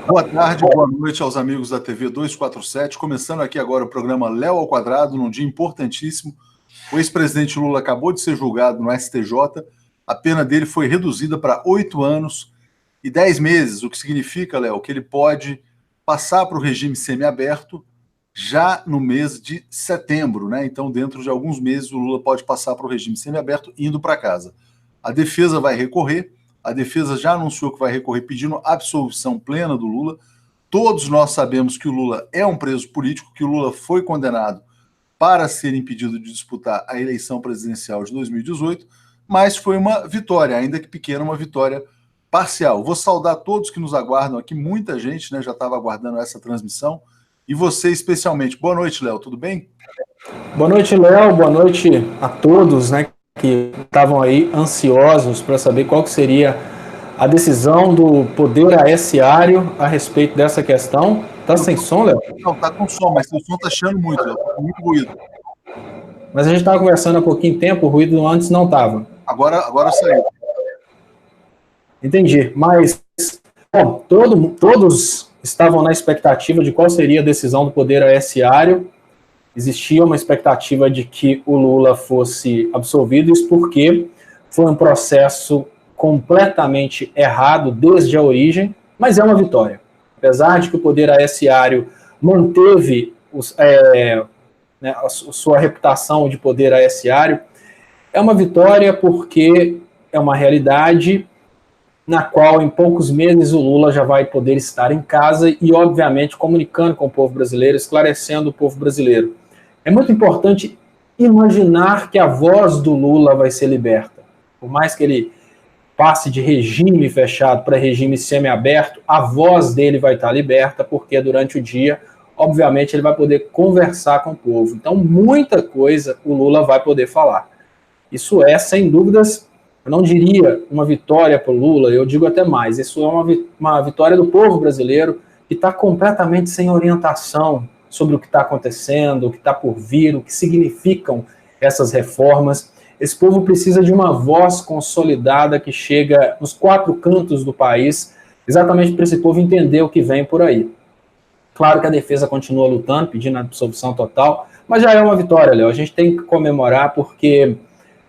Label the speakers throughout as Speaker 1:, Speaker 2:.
Speaker 1: Boa tarde, boa noite aos amigos da TV 247. Começando aqui agora o programa Léo ao Quadrado, num dia importantíssimo. O ex-presidente Lula acabou de ser julgado no STJ. A pena dele foi reduzida para 8 anos e 10 meses, o que significa, Léo, que ele pode passar para o regime semiaberto já no mês de setembro, né? Então, dentro de alguns meses, o Lula pode passar para o regime semiaberto indo para casa. A defesa vai recorrer. A defesa já anunciou que vai recorrer pedindo absolvição plena do Lula. Todos nós sabemos que o Lula é um preso político, que o Lula foi condenado para ser impedido de disputar a eleição presidencial de 2018, mas foi uma vitória, ainda que pequena, uma vitória parcial. Vou saudar todos que nos aguardam aqui, muita gente, né, já estava aguardando essa transmissão, e você especialmente. Boa noite, Léo, tudo bem?
Speaker 2: Boa noite, Léo, boa noite a todos, né, que estavam aí ansiosos para saber qual que seria a decisão do Poder Judiciário a respeito dessa questão. Tá sem som, Léo?
Speaker 1: Não, tá com som, mas o som tá chiando muito, Léo, tá com muito ruído.
Speaker 2: Mas a gente estava conversando há pouquinho tempo, o ruído antes não estava.
Speaker 1: Agora saiu.
Speaker 2: Entendi, mas bom, todos estavam na expectativa de qual seria a decisão do Poder Judiciário. Existia uma expectativa de que o Lula fosse absolvido, isso porque foi um processo completamente errado desde a origem, mas é uma vitória. Apesar de que o Poder Judiciário manteve a sua reputação de Poder Judiciário, é uma vitória porque é uma realidade na qual em poucos meses o Lula já vai poder estar em casa e, obviamente, comunicando com o povo brasileiro, esclarecendo o povo brasileiro. É muito importante imaginar que a voz do Lula vai ser liberta. Por mais que ele passe de regime fechado para regime semiaberto, a voz dele vai estar liberta, porque durante o dia, obviamente, ele vai poder conversar com o povo. Então, muita coisa o Lula vai poder falar. Isso é, sem dúvidas, eu não diria uma vitória para o Lula, eu digo até mais, isso é uma vitória do povo brasileiro que está completamente sem orientação sobre o que está acontecendo, o que está por vir, o que significam essas reformas. Esse povo precisa de uma voz consolidada que chega nos 4 cantos do país, exatamente para esse povo entender o que vem por aí. Claro que a defesa continua lutando, pedindo a absolvição total, mas já é uma vitória, Léo. A gente tem que comemorar, porque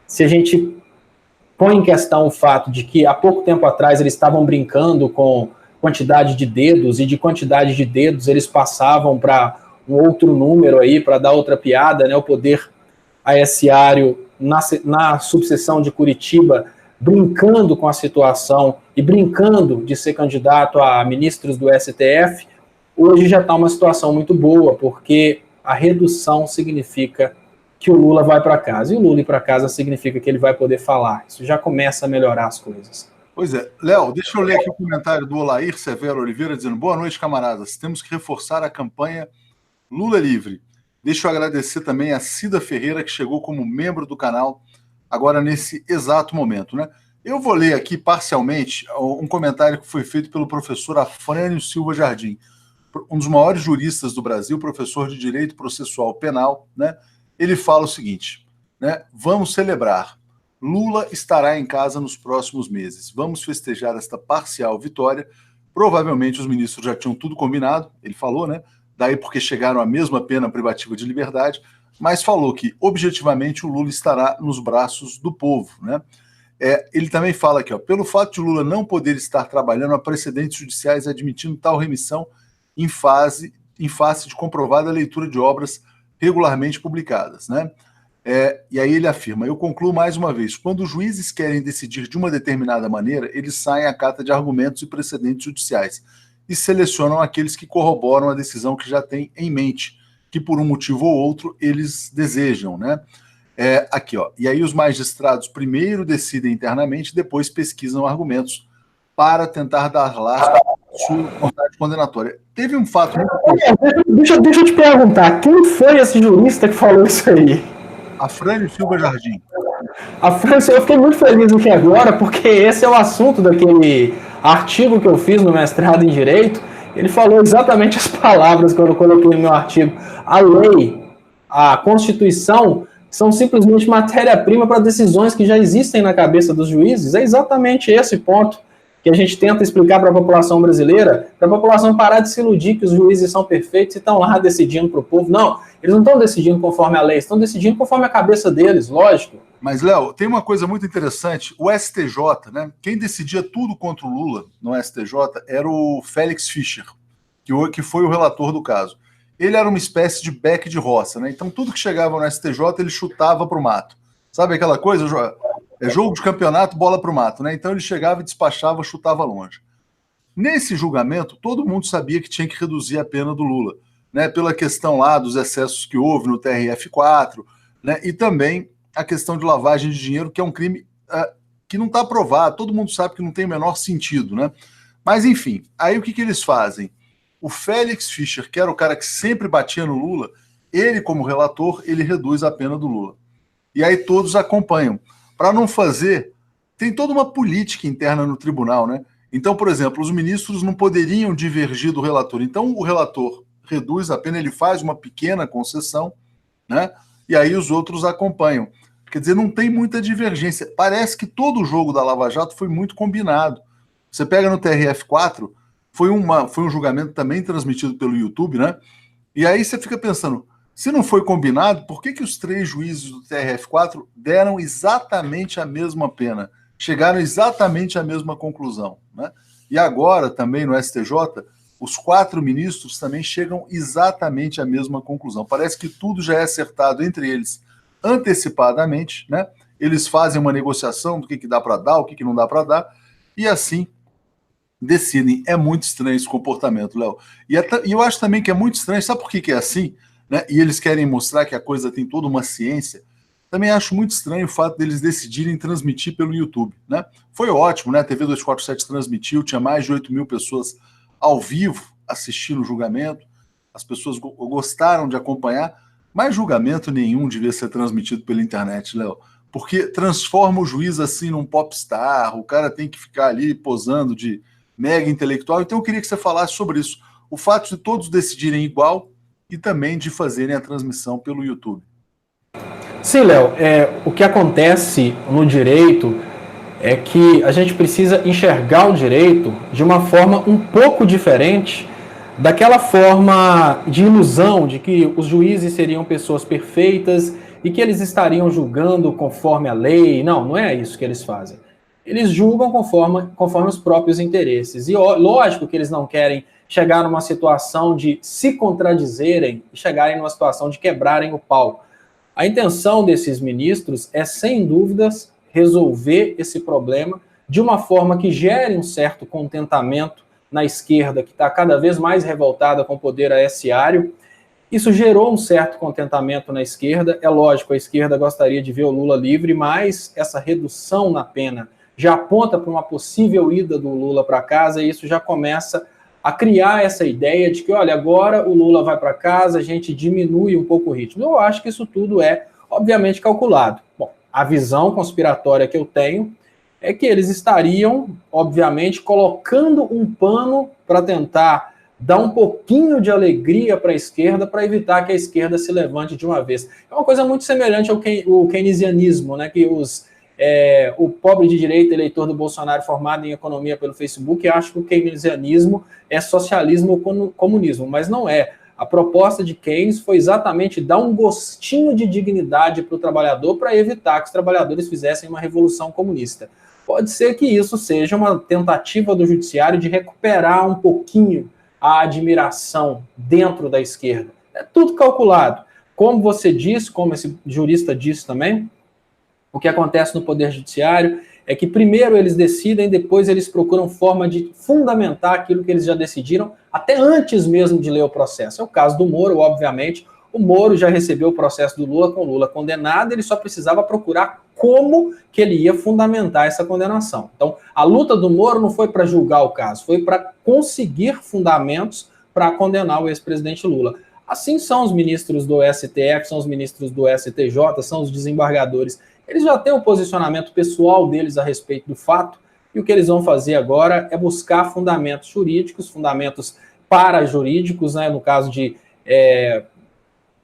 Speaker 2: se a gente põe em questão o fato de que há pouco tempo atrás eles estavam brincando com quantidade de dedos, e de quantidade de dedos eles passavam para um outro número aí, para dar outra piada, né? O Poder Judiciário na subseção de Curitiba, brincando com a situação e brincando de ser candidato a ministros do STF, hoje já está uma situação muito boa, porque a redução significa que o Lula vai para casa, e o Lula ir para casa significa que ele vai poder falar. Isso já começa a melhorar as coisas.
Speaker 1: Pois é. Léo, deixa eu ler aqui o comentário do Olair Severo Oliveira, dizendo: boa noite, camaradas. Temos que reforçar a campanha Lula livre. Deixa eu agradecer também a Cida Ferreira, que chegou como membro do canal agora nesse exato momento, né? Eu vou ler aqui parcialmente um comentário que foi feito pelo professor Afrânio Silva Jardim, um dos maiores juristas do Brasil, professor de Direito Processual Penal, né? Ele fala o seguinte, né? Vamos celebrar. Lula estará em casa nos próximos meses. Vamos festejar esta parcial vitória. Provavelmente os ministros já tinham tudo combinado, ele falou, né? Daí porque chegaram à mesma pena privativa de liberdade, mas falou que, objetivamente, o Lula estará nos braços do povo, né? Ele também fala aqui, ó, pelo fato de Lula não poder estar trabalhando, há precedentes judiciais admitindo tal remissão em face de comprovada leitura de obras regularmente publicadas, né? E aí ele afirma, eu concluo mais uma vez, quando os juízes querem decidir de uma determinada maneira, eles saem à cata de argumentos e precedentes judiciais e selecionam aqueles que corroboram a decisão que já têm em mente, que por um motivo ou outro eles desejam, né? Aqui, ó, e aí os magistrados primeiro decidem internamente, depois pesquisam argumentos para tentar dar laço à sua vontade condenatória. Teve um fato muito...
Speaker 2: Deixa eu te perguntar, quem foi esse jurista que falou isso aí?
Speaker 1: Afrânio Silva Jardim.
Speaker 2: Eu fiquei muito feliz aqui agora, porque esse é o assunto daquele artigo que eu fiz no mestrado em Direito. Ele falou exatamente as palavras que eu coloquei no meu artigo. A lei, a Constituição, são simplesmente matéria-prima para decisões que já existem na cabeça dos juízes. É exatamente esse ponto que a gente tenta explicar para a população brasileira, para a população parar de se iludir que os juízes são perfeitos e estão lá decidindo para o povo. Não, eles não estão decidindo conforme a lei, estão decidindo conforme a cabeça deles, lógico.
Speaker 1: Mas, Léo, tem uma coisa muito interessante. O STJ, né? Quem decidia tudo contra o Lula no STJ era o Félix Fischer, que foi o relator do caso. Ele era uma espécie de Beck de roça, né? Então tudo que chegava no STJ ele chutava para o mato. Sabe aquela coisa? É jogo de campeonato, bola para o mato, né? Então ele chegava e despachava, chutava longe. Nesse julgamento, todo mundo sabia que tinha que reduzir a pena do Lula, né? Pela questão lá dos excessos que houve no TRF4, né? E também a questão de lavagem de dinheiro, que é um crime que não está aprovado, todo mundo sabe que não tem o menor sentido, né? Mas, enfim, aí o que eles fazem? O Félix Fischer, que era o cara que sempre batia no Lula, ele, como relator, ele reduz a pena do Lula. E aí todos acompanham. Para não fazer, tem toda uma política interna no tribunal, né? Então, por exemplo, os ministros não poderiam divergir do relator. Então, o relator reduz a pena, ele faz uma pequena concessão, né? E aí os outros acompanham. Quer dizer, não tem muita divergência. Parece que todo o jogo da Lava Jato foi muito combinado. Você pega no TRF4, foi um julgamento também transmitido pelo YouTube, né? E aí você fica pensando, se não foi combinado, por que os 3 juízes do TRF4 deram exatamente a mesma pena? Chegaram exatamente à mesma conclusão, né? E agora, também no STJ, os 4 ministros também chegam exatamente à mesma conclusão. Parece que tudo já é acertado entre eles antecipadamente, né? Eles fazem uma negociação do que dá para dar, o que não dá para dar, e assim decidem. É muito estranho esse comportamento, Léo. E eu acho também que é muito estranho, sabe por que é assim? Né? E eles querem mostrar que a coisa tem toda uma ciência. Também acho muito estranho o fato deles decidirem transmitir pelo YouTube, né? Foi ótimo, né? A TV 247 transmitiu, tinha mais de 8 mil pessoas ao vivo assistindo o julgamento, as pessoas gostaram de acompanhar, mas julgamento nenhum devia ser transmitido pela internet, Léo, porque transforma o juiz assim num popstar, o cara tem que ficar ali posando de mega intelectual. Então eu queria que você falasse sobre isso, o fato de todos decidirem igual e também de fazerem a transmissão pelo YouTube.
Speaker 2: Sim, Léo, o que acontece no direito é que a gente precisa enxergar o direito de uma forma um pouco diferente daquela forma de ilusão de que os juízes seriam pessoas perfeitas e que eles estariam julgando conforme a lei. Não, não é isso que eles fazem. Eles julgam conforme os próprios interesses. E lógico que eles não querem chegar numa situação de se contradizerem e chegarem numa situação de quebrarem o pau. A intenção desses ministros é, sem dúvidas, resolver esse problema de uma forma que gere um certo contentamento na esquerda, que está cada vez mais revoltada com o poder aessiário. Isso gerou um certo contentamento na esquerda. É lógico, a esquerda gostaria de ver o Lula livre, mas essa redução na pena já aponta para uma possível ida do Lula para casa, e isso já começa a criar essa ideia de que, olha, agora o Lula vai para casa, a gente diminui um pouco o ritmo. Eu acho que isso tudo é, obviamente, calculado. Bom, a visão conspiratória que eu tenho é que eles estariam, obviamente, colocando um pano para tentar dar um pouquinho de alegria para a esquerda, para evitar que a esquerda se levante de uma vez. É uma coisa muito semelhante ao keynesianismo, né, que o pobre de direita, eleitor do Bolsonaro formado em economia pelo Facebook, acha que o keynesianismo é socialismo ou comunismo, mas não é. A proposta de Keynes foi exatamente dar um gostinho de dignidade para o trabalhador para evitar que os trabalhadores fizessem uma revolução comunista. Pode ser que isso seja uma tentativa do judiciário de recuperar um pouquinho a admiração dentro da esquerda. É tudo calculado. Como você disse, como esse jurista disse também, o que acontece no Poder Judiciário é que primeiro eles decidem, depois eles procuram forma de fundamentar aquilo que eles já decidiram, até antes mesmo de ler o processo. É o caso do Moro, obviamente. O Moro já recebeu o processo do Lula, com o Lula condenado, ele só precisava procurar como que ele ia fundamentar essa condenação. Então, a luta do Moro não foi para julgar o caso, foi para conseguir fundamentos para condenar o ex-presidente Lula. Assim são os ministros do STF, são os ministros do STJ, são os desembargadores. Eles já têm o posicionamento pessoal deles a respeito do fato, e o que eles vão fazer agora é buscar fundamentos jurídicos, fundamentos parajurídicos, né, no caso de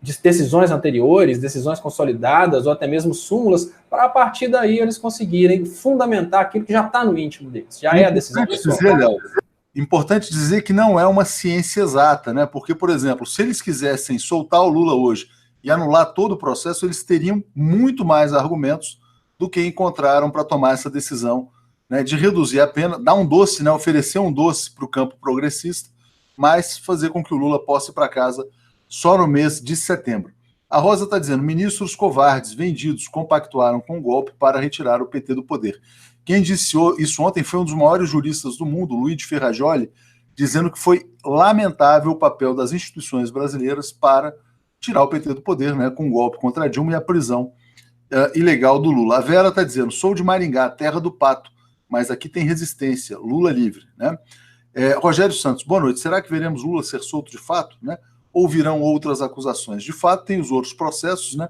Speaker 2: de decisões anteriores, decisões consolidadas, ou até mesmo súmulas, para a partir daí eles conseguirem fundamentar aquilo que já está no íntimo deles, já é a decisão pessoal.
Speaker 1: Importante dizer que não é uma ciência exata, né? Porque, por exemplo, se eles quisessem soltar o Lula hoje e anular todo o processo, eles teriam muito mais argumentos do que encontraram para tomar essa decisão, né, de reduzir a pena, dar um doce, né, oferecer um doce para o campo progressista, mas fazer com que o Lula possa ir para casa só no mês de setembro. A Rosa está dizendo, ministros covardes, vendidos, compactuaram com o golpe para retirar o PT do poder. Quem disse isso ontem foi um dos maiores juristas do mundo, Luigi Ferrajoli, dizendo que foi lamentável o papel das instituições brasileiras para tirar o PT do poder, né, com o golpe contra a Dilma e a prisão ilegal do Lula. A Vera está dizendo, sou de Maringá, terra do pato, mas aqui tem resistência, Lula livre. Né? Rogério Santos, boa noite. Será que veremos Lula ser solto de fato? Né? Ou virão outras acusações? De fato, tem os outros processos, né?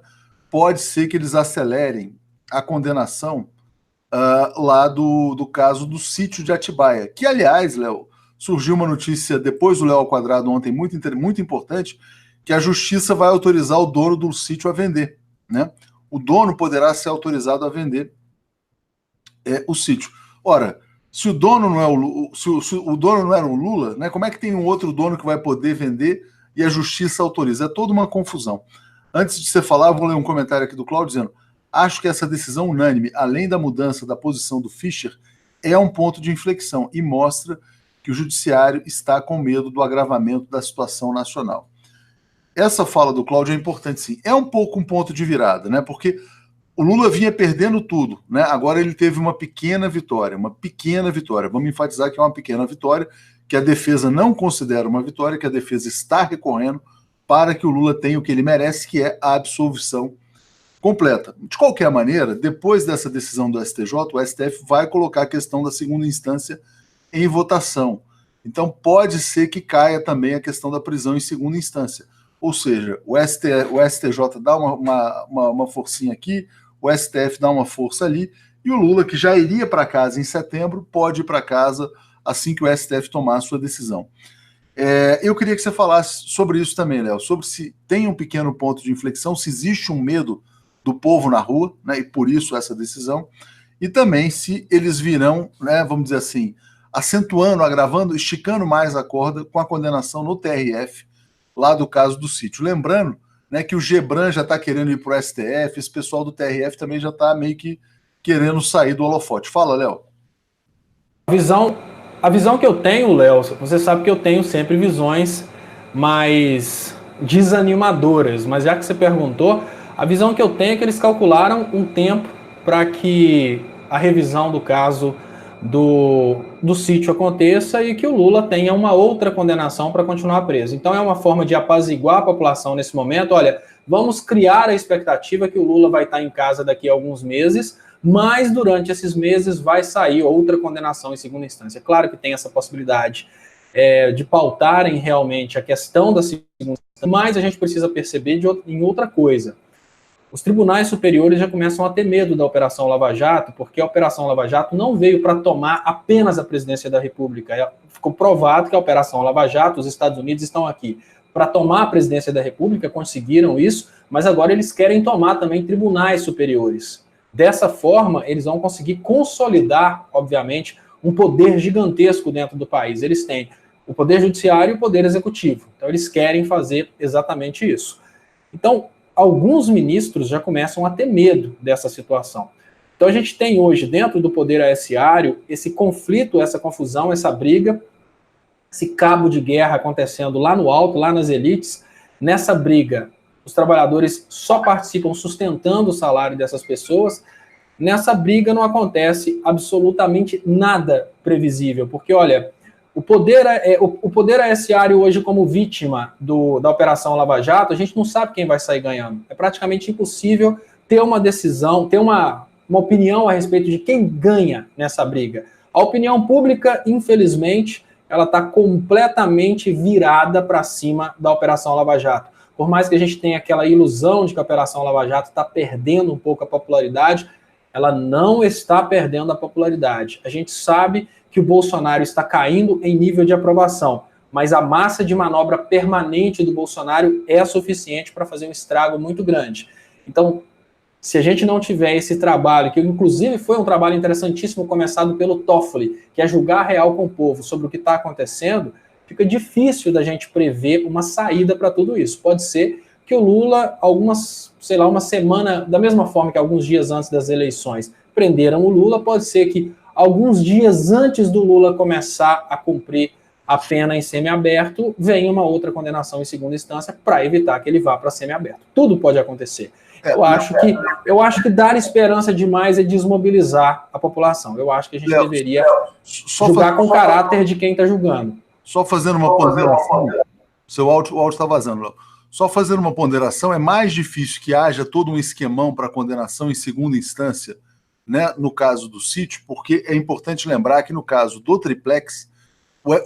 Speaker 1: Pode ser que eles acelerem a condenação lá do caso do sítio de Atibaia, que, aliás, Léo, surgiu uma notícia depois do Léo ao Quadrado ontem, muito importante, que a justiça vai autorizar o dono do sítio a vender. Né? O dono poderá ser autorizado a vender o sítio. Ora, se o dono não é o dono não era o Lula, né, como é que tem um outro dono que vai poder vender e a justiça autoriza? É toda uma confusão. Antes de você falar, eu vou ler um comentário aqui do Cláudio dizendo, acho que essa decisão unânime, além da mudança da posição do Fischer, é um ponto de inflexão e mostra que o judiciário está com medo do agravamento da situação nacional. Essa fala do Cláudio é importante, sim. É um pouco um ponto de virada, né? Porque o Lula vinha perdendo tudo, né? Agora ele teve uma pequena vitória. Vamos enfatizar que é uma pequena vitória, que a defesa não considera uma vitória, que a defesa está recorrendo para que o Lula tenha o que ele merece, que é a absolvição completa. De qualquer maneira, depois dessa decisão do STJ, o STF vai colocar a questão da segunda instância em votação. Então pode ser que caia também a questão da prisão em segunda instância. Ou seja, o STJ dá uma forcinha aqui, o STF dá uma força ali, e o Lula, que já iria para casa em setembro, pode ir para casa assim que o STF tomar a sua decisão. Eu queria que você falasse sobre isso também, Léo, sobre se tem um pequeno ponto de inflexão, se existe um medo do povo na rua, né, e por isso essa decisão, e também se eles virão, né, vamos dizer assim, acentuando, agravando, esticando mais a corda com a condenação no TRF, lá do caso do sítio. Lembrando, né, que o Gebran já está querendo ir para o STF, esse pessoal do TRF também já está meio que querendo sair do holofote. Fala, Léo.
Speaker 2: A visão que eu tenho, Léo, você sabe que eu tenho sempre visões mais desanimadoras, mas já que você perguntou, a visão que eu tenho é que eles calcularam um tempo para que a revisão do caso do sítio aconteça e que o Lula tenha uma outra condenação para continuar preso. Então é uma forma de apaziguar a população nesse momento. Olha, vamos criar a expectativa que o Lula vai estar em casa daqui a alguns meses, mas durante esses meses vai sair outra condenação em segunda instância. Claro que tem essa possibilidade de pautarem realmente a questão da segunda instância, mas a gente precisa perceber em outra coisa. Os tribunais superiores já começam a ter medo da Operação Lava Jato, porque a Operação Lava Jato não veio para tomar apenas a presidência da República. Ficou provado que a Operação Lava Jato, os Estados Unidos estão aqui para tomar a presidência da República, conseguiram isso, mas agora eles querem tomar também tribunais superiores. Dessa forma, eles vão conseguir consolidar, obviamente, um poder gigantesco dentro do país. Eles têm o poder judiciário e o poder executivo. Então, eles querem fazer exatamente isso. Então, alguns ministros já começam a ter medo dessa situação. Então a gente tem hoje, dentro do poder aeciário, esse conflito, essa confusão, essa briga, esse cabo de guerra acontecendo lá no alto, lá nas elites. Nessa briga, os trabalhadores só participam sustentando o salário dessas pessoas. Nessa briga não acontece absolutamente nada previsível, porque, olha, o poder aeciário hoje como vítima da Operação Lava Jato, a gente não sabe quem vai sair ganhando. É praticamente impossível ter uma decisão, ter uma opinião a respeito de quem ganha nessa briga. A opinião pública, infelizmente, ela está completamente virada para cima da Operação Lava Jato. Por mais que a gente tenha aquela ilusão de que a Operação Lava Jato está perdendo um pouco a popularidade, ela não está perdendo a popularidade. A gente sabe que o Bolsonaro está caindo em nível de aprovação. mas a massa de manobra permanente do Bolsonaro é suficiente para fazer um estrago muito grande. Então, se a gente não tiver esse trabalho, que inclusive foi um trabalho interessantíssimo começado pelo Toffoli, que é julgar real com o povo sobre o que está acontecendo, fica difícil da gente prever uma saída para tudo isso. Pode ser que o Lula, uma semana, da mesma forma que alguns dias antes das eleições prenderam o Lula, pode ser que alguns dias antes do Lula começar a cumprir a pena em semiaberto, venha uma outra condenação em segunda instância para evitar que ele vá para semiaberto. Tudo pode acontecer. Eu acho que dar esperança demais é desmobilizar a população. Eu acho que a gente deveria julgar com o caráter de quem está julgando.
Speaker 1: Só fazendo uma ponderação, seu áudio está vazando, Léo. Só fazendo uma ponderação, é mais difícil que haja todo um esquemão para condenação em segunda instância, né, no caso do sítio, porque é importante lembrar que no caso do triplex,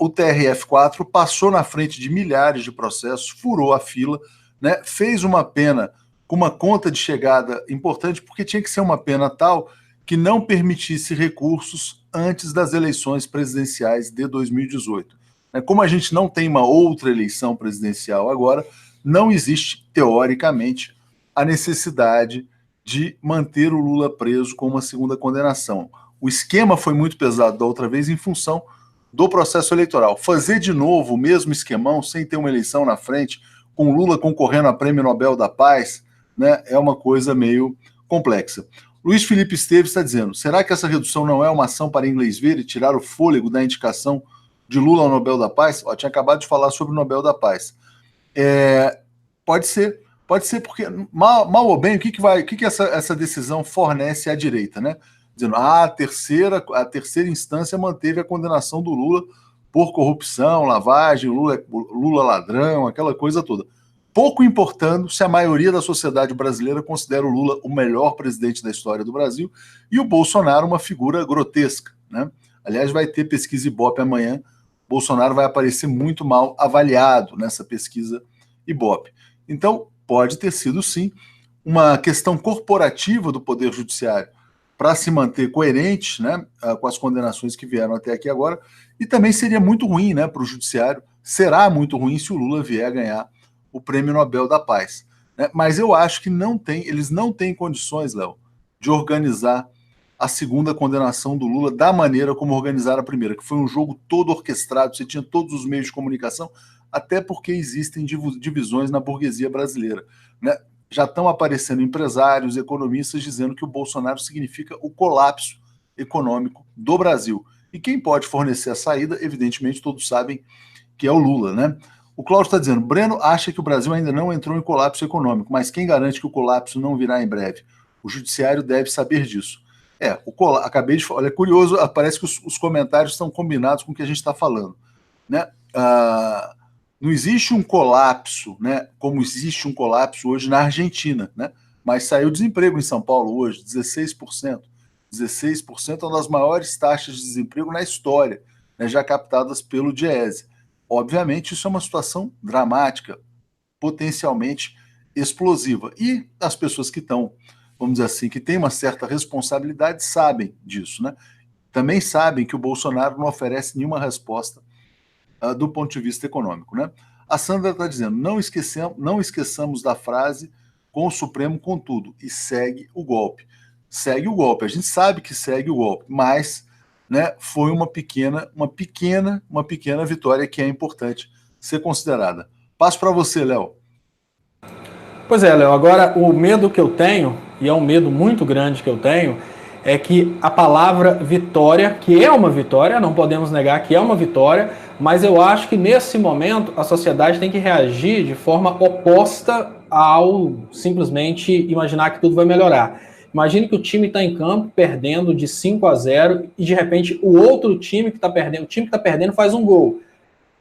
Speaker 1: o TRF4 passou na frente de milhares de processos, furou a fila, né, fez uma pena com uma conta de chegada importante, porque tinha que ser uma pena tal que não permitisse recursos antes das eleições presidenciais de 2018. Como a gente não tem uma outra eleição presidencial agora, não existe, teoricamente, a necessidade de manter o Lula preso com uma segunda condenação. O esquema foi muito pesado da outra vez em função do processo eleitoral. Fazer de novo o mesmo esquemão, sem ter uma eleição na frente, com o Lula concorrendo a Prêmio Nobel da Paz, né, é uma coisa meio complexa. Luiz Felipe Esteves está dizendo, será que essa redução não é uma ação para inglês ver e tirar o fôlego da indicação de Lula ao Nobel da Paz? Tinha acabado de falar sobre o Nobel da Paz. Pode ser porque, mal ou bem, o que essa decisão fornece à direita, né? Dizendo, a terceira instância manteve a condenação do Lula por corrupção, lavagem, Lula ladrão, aquela coisa toda. Pouco importando se a maioria da sociedade brasileira considera o Lula o melhor presidente da história do Brasil e o Bolsonaro uma figura grotesca, né? Aliás, vai ter pesquisa Ibope amanhã. Bolsonaro vai aparecer muito mal avaliado nessa pesquisa Ibope. Então, pode ter sido, sim, uma questão corporativa do Poder Judiciário para se manter coerente, né, com as condenações que vieram até aqui agora, e também seria muito ruim, né, para o Judiciário, será muito ruim se o Lula vier a ganhar o Prêmio Nobel da Paz, né? Mas eu acho que eles não têm condições, Léo, de organizar a segunda condenação do Lula da maneira como organizaram a primeira, que foi um jogo todo orquestrado, você tinha todos os meios de comunicação, até porque existem divisões na burguesia brasileira, né? Já estão aparecendo empresários, economistas dizendo que o Bolsonaro significa o colapso econômico do Brasil. E quem pode fornecer a saída, evidentemente, todos sabem que é o Lula, né? O Cláudio está dizendo, Breno acha que o Brasil ainda não entrou em colapso econômico, mas quem garante que o colapso não virá em breve? O judiciário deve saber disso. Acabei de falar, olha, é curioso, parece que os comentários estão combinados com o que a gente está falando, né? Não existe um colapso, né, como existe um colapso hoje na Argentina, né? Mas saiu desemprego em São Paulo hoje, 16%. 16% é uma das maiores taxas de desemprego na história, né, já captadas pelo Diese. Obviamente, isso é uma situação dramática, potencialmente explosiva. E as pessoas que estão, vamos dizer assim, que têm uma certa responsabilidade, sabem disso, né? Também sabem que o Bolsonaro não oferece nenhuma resposta do ponto de vista econômico, né? A Sandra está dizendo, não esqueçamos da frase com o Supremo com tudo, e segue o golpe. Segue o golpe, a gente sabe que segue o golpe, mas, né, foi uma pequena vitória que é importante ser considerada. Passo para você, Léo.
Speaker 2: Pois é, Léo, agora o medo que eu tenho, e é um medo muito grande que eu tenho, é que a palavra vitória, que é uma vitória, não podemos negar que é uma vitória, mas eu acho que nesse momento a sociedade tem que reagir de forma oposta ao simplesmente imaginar que tudo vai melhorar. Imagine que o time está em campo perdendo de 5-0 e de repente o outro time que está perdendo, o time que está perdendo faz um gol.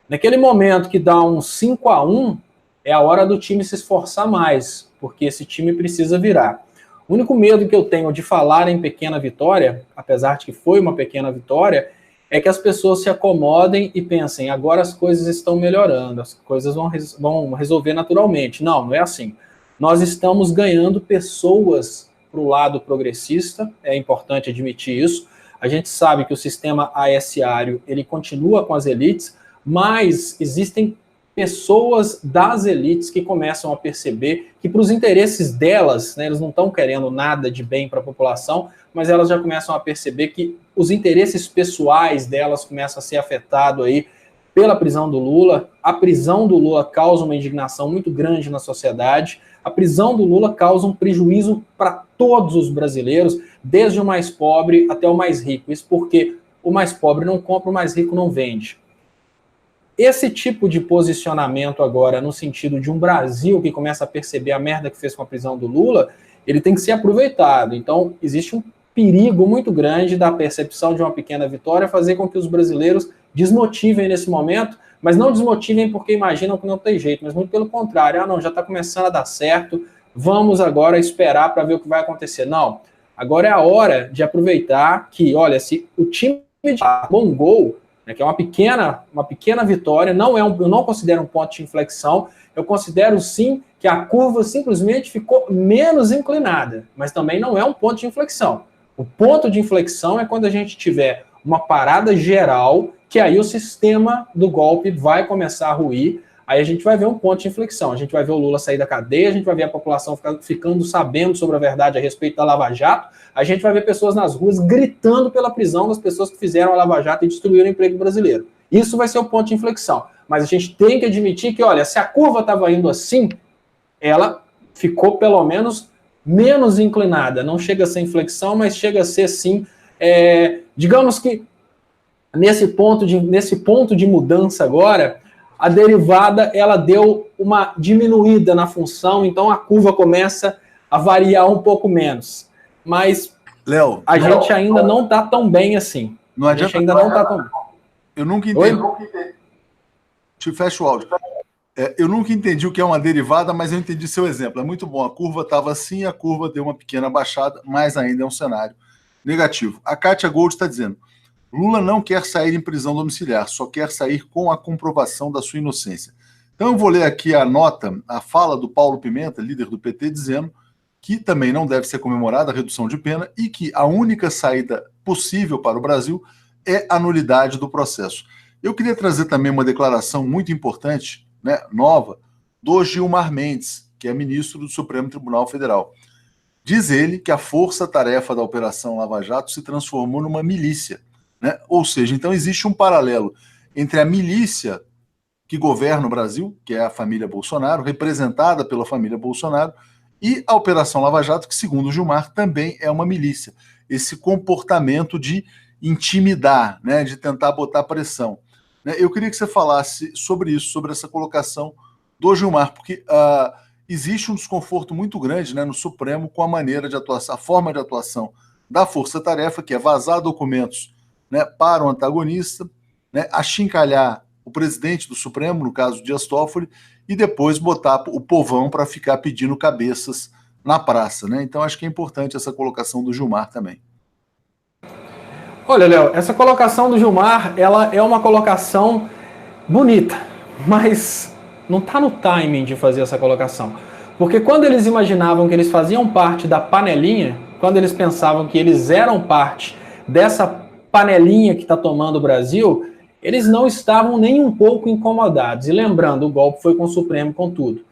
Speaker 2: Naquele momento que dá um 5-1, é a hora do time se esforçar mais, porque esse time precisa virar. O único medo que eu tenho de falar em pequena vitória, apesar de que foi uma pequena vitória, é que as pessoas se acomodem e pensem, agora as coisas estão melhorando, as coisas vão resolver naturalmente. Não é assim. Nós estamos ganhando pessoas para o lado progressista, é importante admitir isso. A gente sabe que o sistema ASário, ele continua com as elites, mas existem pessoas das elites que começam a perceber que para os interesses delas, né, eles não estão querendo nada de bem para a população, mas elas já começam a perceber que os interesses pessoais delas começam a ser afetados aí pela prisão do Lula. A prisão do Lula causa uma indignação muito grande na sociedade. A prisão do Lula causa um prejuízo para todos os brasileiros, desde o mais pobre até o mais rico. Isso porque o mais pobre não compra, o mais rico não vende. Esse tipo de posicionamento agora, no sentido de um Brasil que começa a perceber a merda que fez com a prisão do Lula, ele tem que ser aproveitado. Então, existe um perigo muito grande da percepção de uma pequena vitória fazer com que os brasileiros desmotivem nesse momento, mas não desmotivem porque imaginam que não tem jeito, mas muito pelo contrário. Não, já está começando a dar certo, vamos agora esperar para ver o que vai acontecer. Não, agora é a hora de aproveitar que, olha, se o time de bom gol, né, que é uma pequena vitória, eu não considero um ponto de inflexão, eu considero sim que a curva simplesmente ficou menos inclinada, mas também não é um ponto de inflexão. O ponto de inflexão é quando a gente tiver uma parada geral, que aí o sistema do golpe vai começar a ruir, aí a gente vai ver um ponto de inflexão, a gente vai ver o Lula sair da cadeia, a gente vai ver a população ficando sabendo sobre a verdade a respeito da Lava Jato, a gente vai ver pessoas nas ruas gritando pela prisão das pessoas que fizeram a Lava Jato e destruíram o emprego brasileiro. Isso vai ser o ponto de inflexão. Mas a gente tem que admitir que, olha, se a curva estava indo assim, ela ficou pelo menos menos inclinada. Não chega a ser inflexão, mas chega a ser, sim, digamos que nesse ponto de mudança agora, a derivada ela deu uma diminuída na função, então a curva começa a variar um pouco menos. Mas
Speaker 1: Léo,
Speaker 2: gente ainda não está tão bem assim.
Speaker 1: Não adianta.
Speaker 2: A gente ainda não está tão bem.
Speaker 1: Eu nunca entendi. Te fecho o áudio. Eu nunca entendi o que é uma derivada, mas eu entendi seu exemplo. É muito bom. A curva estava assim, a curva deu uma pequena baixada, mas ainda é um cenário negativo. A Kátia Gold está dizendo: Lula não quer sair em prisão domiciliar, só quer sair com a comprovação da sua inocência. Então eu vou ler aqui a fala do Paulo Pimenta, líder do PT, dizendo que também não deve ser comemorada a redução de pena e que a única saída possível para o Brasil é a nulidade do processo. Eu queria trazer também uma declaração muito importante, né, nova, do Gilmar Mendes, que é ministro do Supremo Tribunal Federal. Diz ele que a força-tarefa da Operação Lava Jato se transformou numa milícia, né? Ou seja, então existe um paralelo entre a milícia que governa o Brasil, que é a família Bolsonaro, representada pela família Bolsonaro, e a Operação Lava Jato, que, segundo o Gilmar, também é uma milícia. Esse comportamento de intimidar, né, de tentar botar pressão. Eu queria que você falasse sobre isso, sobre essa colocação do Gilmar, porque existe um desconforto muito grande, né, no Supremo com a maneira de atuação, a forma de atuação da força-tarefa, que é vazar documentos, né, para o antagonista, né, achincalhar o presidente do Supremo, no caso Dias Toffoli, e depois botar o povão para ficar pedindo cabeças na praça, né? Então acho que é importante essa colocação do Gilmar também.
Speaker 2: Olha, Léo, essa colocação do Gilmar, ela é uma colocação bonita, mas não está no timing de fazer essa colocação. Porque quando eles imaginavam que eles faziam parte da panelinha, quando eles pensavam que eles eram parte dessa panelinha que está tomando o Brasil, eles não estavam nem um pouco incomodados. E lembrando, o golpe foi com o Supremo, com tudo.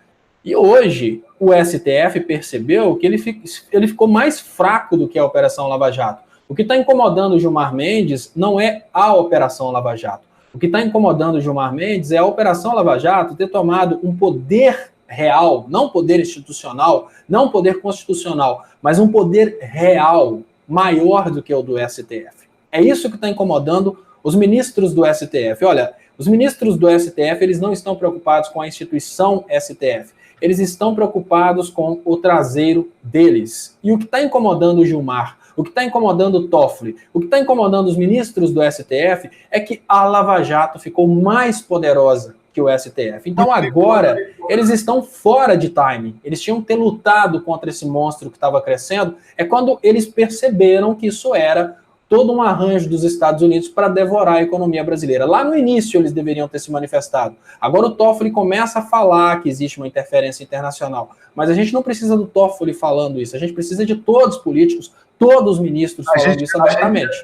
Speaker 2: E hoje, o STF percebeu que ele ficou mais fraco do que a Operação Lava Jato. O que está incomodando o Gilmar Mendes não é a Operação Lava Jato. O que está incomodando o Gilmar Mendes é a Operação Lava Jato ter tomado um poder real, não poder institucional, não poder constitucional, mas um poder real maior do que o do STF. É isso que está incomodando os ministros do STF. Olha, os ministros do STF, eles não estão preocupados com a instituição STF. Eles estão preocupados com o traseiro deles. E o que está incomodando o Gilmar, o que está incomodando o Toffoli, o que está incomodando os ministros do STF é que a Lava Jato ficou mais poderosa que o STF. Então agora eles estão fora de timing. Eles tinham que ter lutado contra esse monstro que estava crescendo. É quando eles perceberam que isso era todo um arranjo dos Estados Unidos para devorar a economia brasileira. Lá no início eles deveriam ter se manifestado. Agora o Toffoli começa a falar que existe uma interferência internacional. Mas a gente não precisa do Toffoli falando isso. A gente precisa de todos os políticos, todos os ministros falando isso abertamente.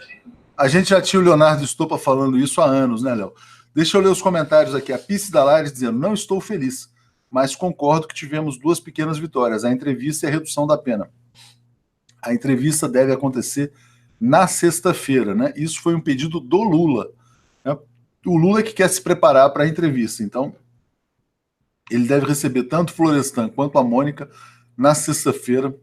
Speaker 1: A gente já tinha o Leonardo Estopa falando isso há anos, né, Léo? Deixa eu ler os comentários aqui. A Pice Dalares dizendo, não estou feliz, mas concordo que tivemos 2 pequenas vitórias, a entrevista e a redução da pena. A entrevista deve acontecer na sexta-feira, né? Isso foi um pedido do Lula. Né? O Lula é que quer se preparar para a entrevista, então ele deve receber tanto Florestan quanto a Mônica na sexta-feira,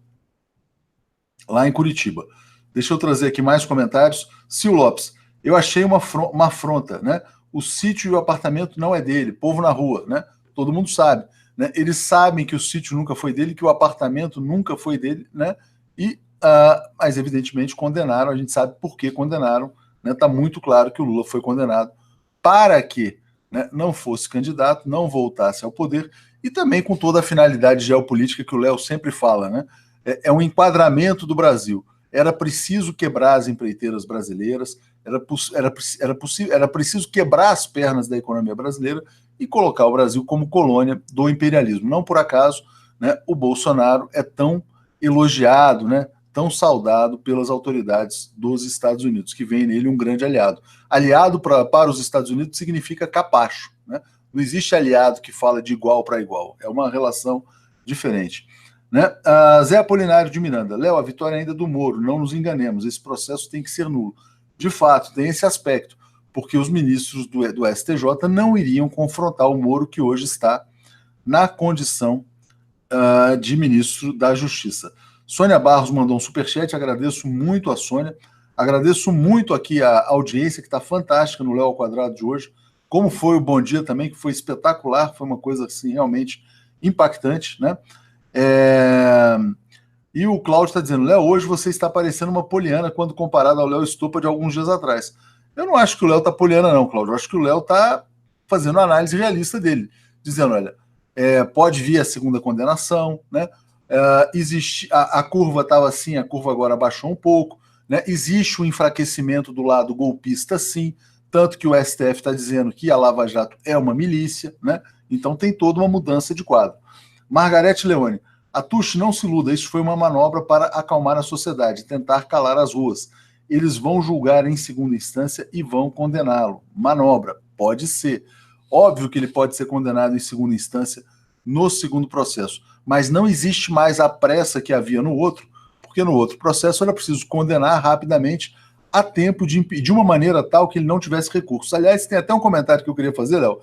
Speaker 1: lá em Curitiba. Deixa eu trazer aqui mais comentários. Sil Lopes, eu achei uma afronta, né? O sítio e o apartamento não é dele, povo na rua, né? Todo mundo sabe, né? Eles sabem que o sítio nunca foi dele, que o apartamento nunca foi dele, né? Mas evidentemente condenaram, a gente sabe por que condenaram, né? Tá muito claro que o Lula foi condenado para que, né, não fosse candidato, não voltasse ao poder, e também com toda a finalidade geopolítica que o Léo sempre fala, né? É um enquadramento do Brasil. Era preciso quebrar as empreiteiras brasileiras, era preciso quebrar as pernas da economia brasileira e colocar o Brasil como colônia do imperialismo. Não por acaso, né, o Bolsonaro é tão elogiado, né, tão saudado pelas autoridades dos Estados Unidos, que vem nele um grande aliado. Aliado para os Estados Unidos significa capacho, né? Não existe aliado que fala de igual para igual, é uma relação diferente. Né? Zé Apolinário de Miranda, Léo, a vitória ainda é do Moro, não nos enganemos, esse processo tem que ser nulo. De fato, tem esse aspecto, porque os ministros do STJ não iriam confrontar o Moro, que hoje está na condição de ministro da Justiça. Sônia Barros mandou um superchat, agradeço muito a Sônia, agradeço muito aqui a audiência, que está fantástica no Léo ao Quadrado de hoje, como foi o Bom Dia também, que foi espetacular, foi uma coisa assim, realmente impactante, né? E o Cláudio está dizendo, Léo, hoje você está parecendo uma poliana quando comparado ao Léo Estopa de alguns dias atrás. Eu não acho que o Léo está poliana não, Cláudio, eu acho que o Léo está fazendo a análise realista dele, dizendo, olha, pode vir a segunda condenação, né? A curva estava assim, a curva agora baixou um pouco, né? Existe um enfraquecimento do lado golpista, sim, tanto que o STF está dizendo que a Lava Jato é uma milícia, né? Então tem toda uma mudança de quadro. Margarete Leone, Atush, não se iluda, isso foi uma manobra para acalmar a sociedade, tentar calar as ruas. Eles vão julgar em segunda instância e vão condená-lo. Manobra, pode ser. Óbvio que ele pode ser condenado em segunda instância no segundo processo, mas não existe mais a pressa que havia no outro, porque no outro processo era preciso condenar rapidamente a tempo de uma maneira tal que ele não tivesse recursos. Aliás, tem até um comentário que eu queria fazer, Léo.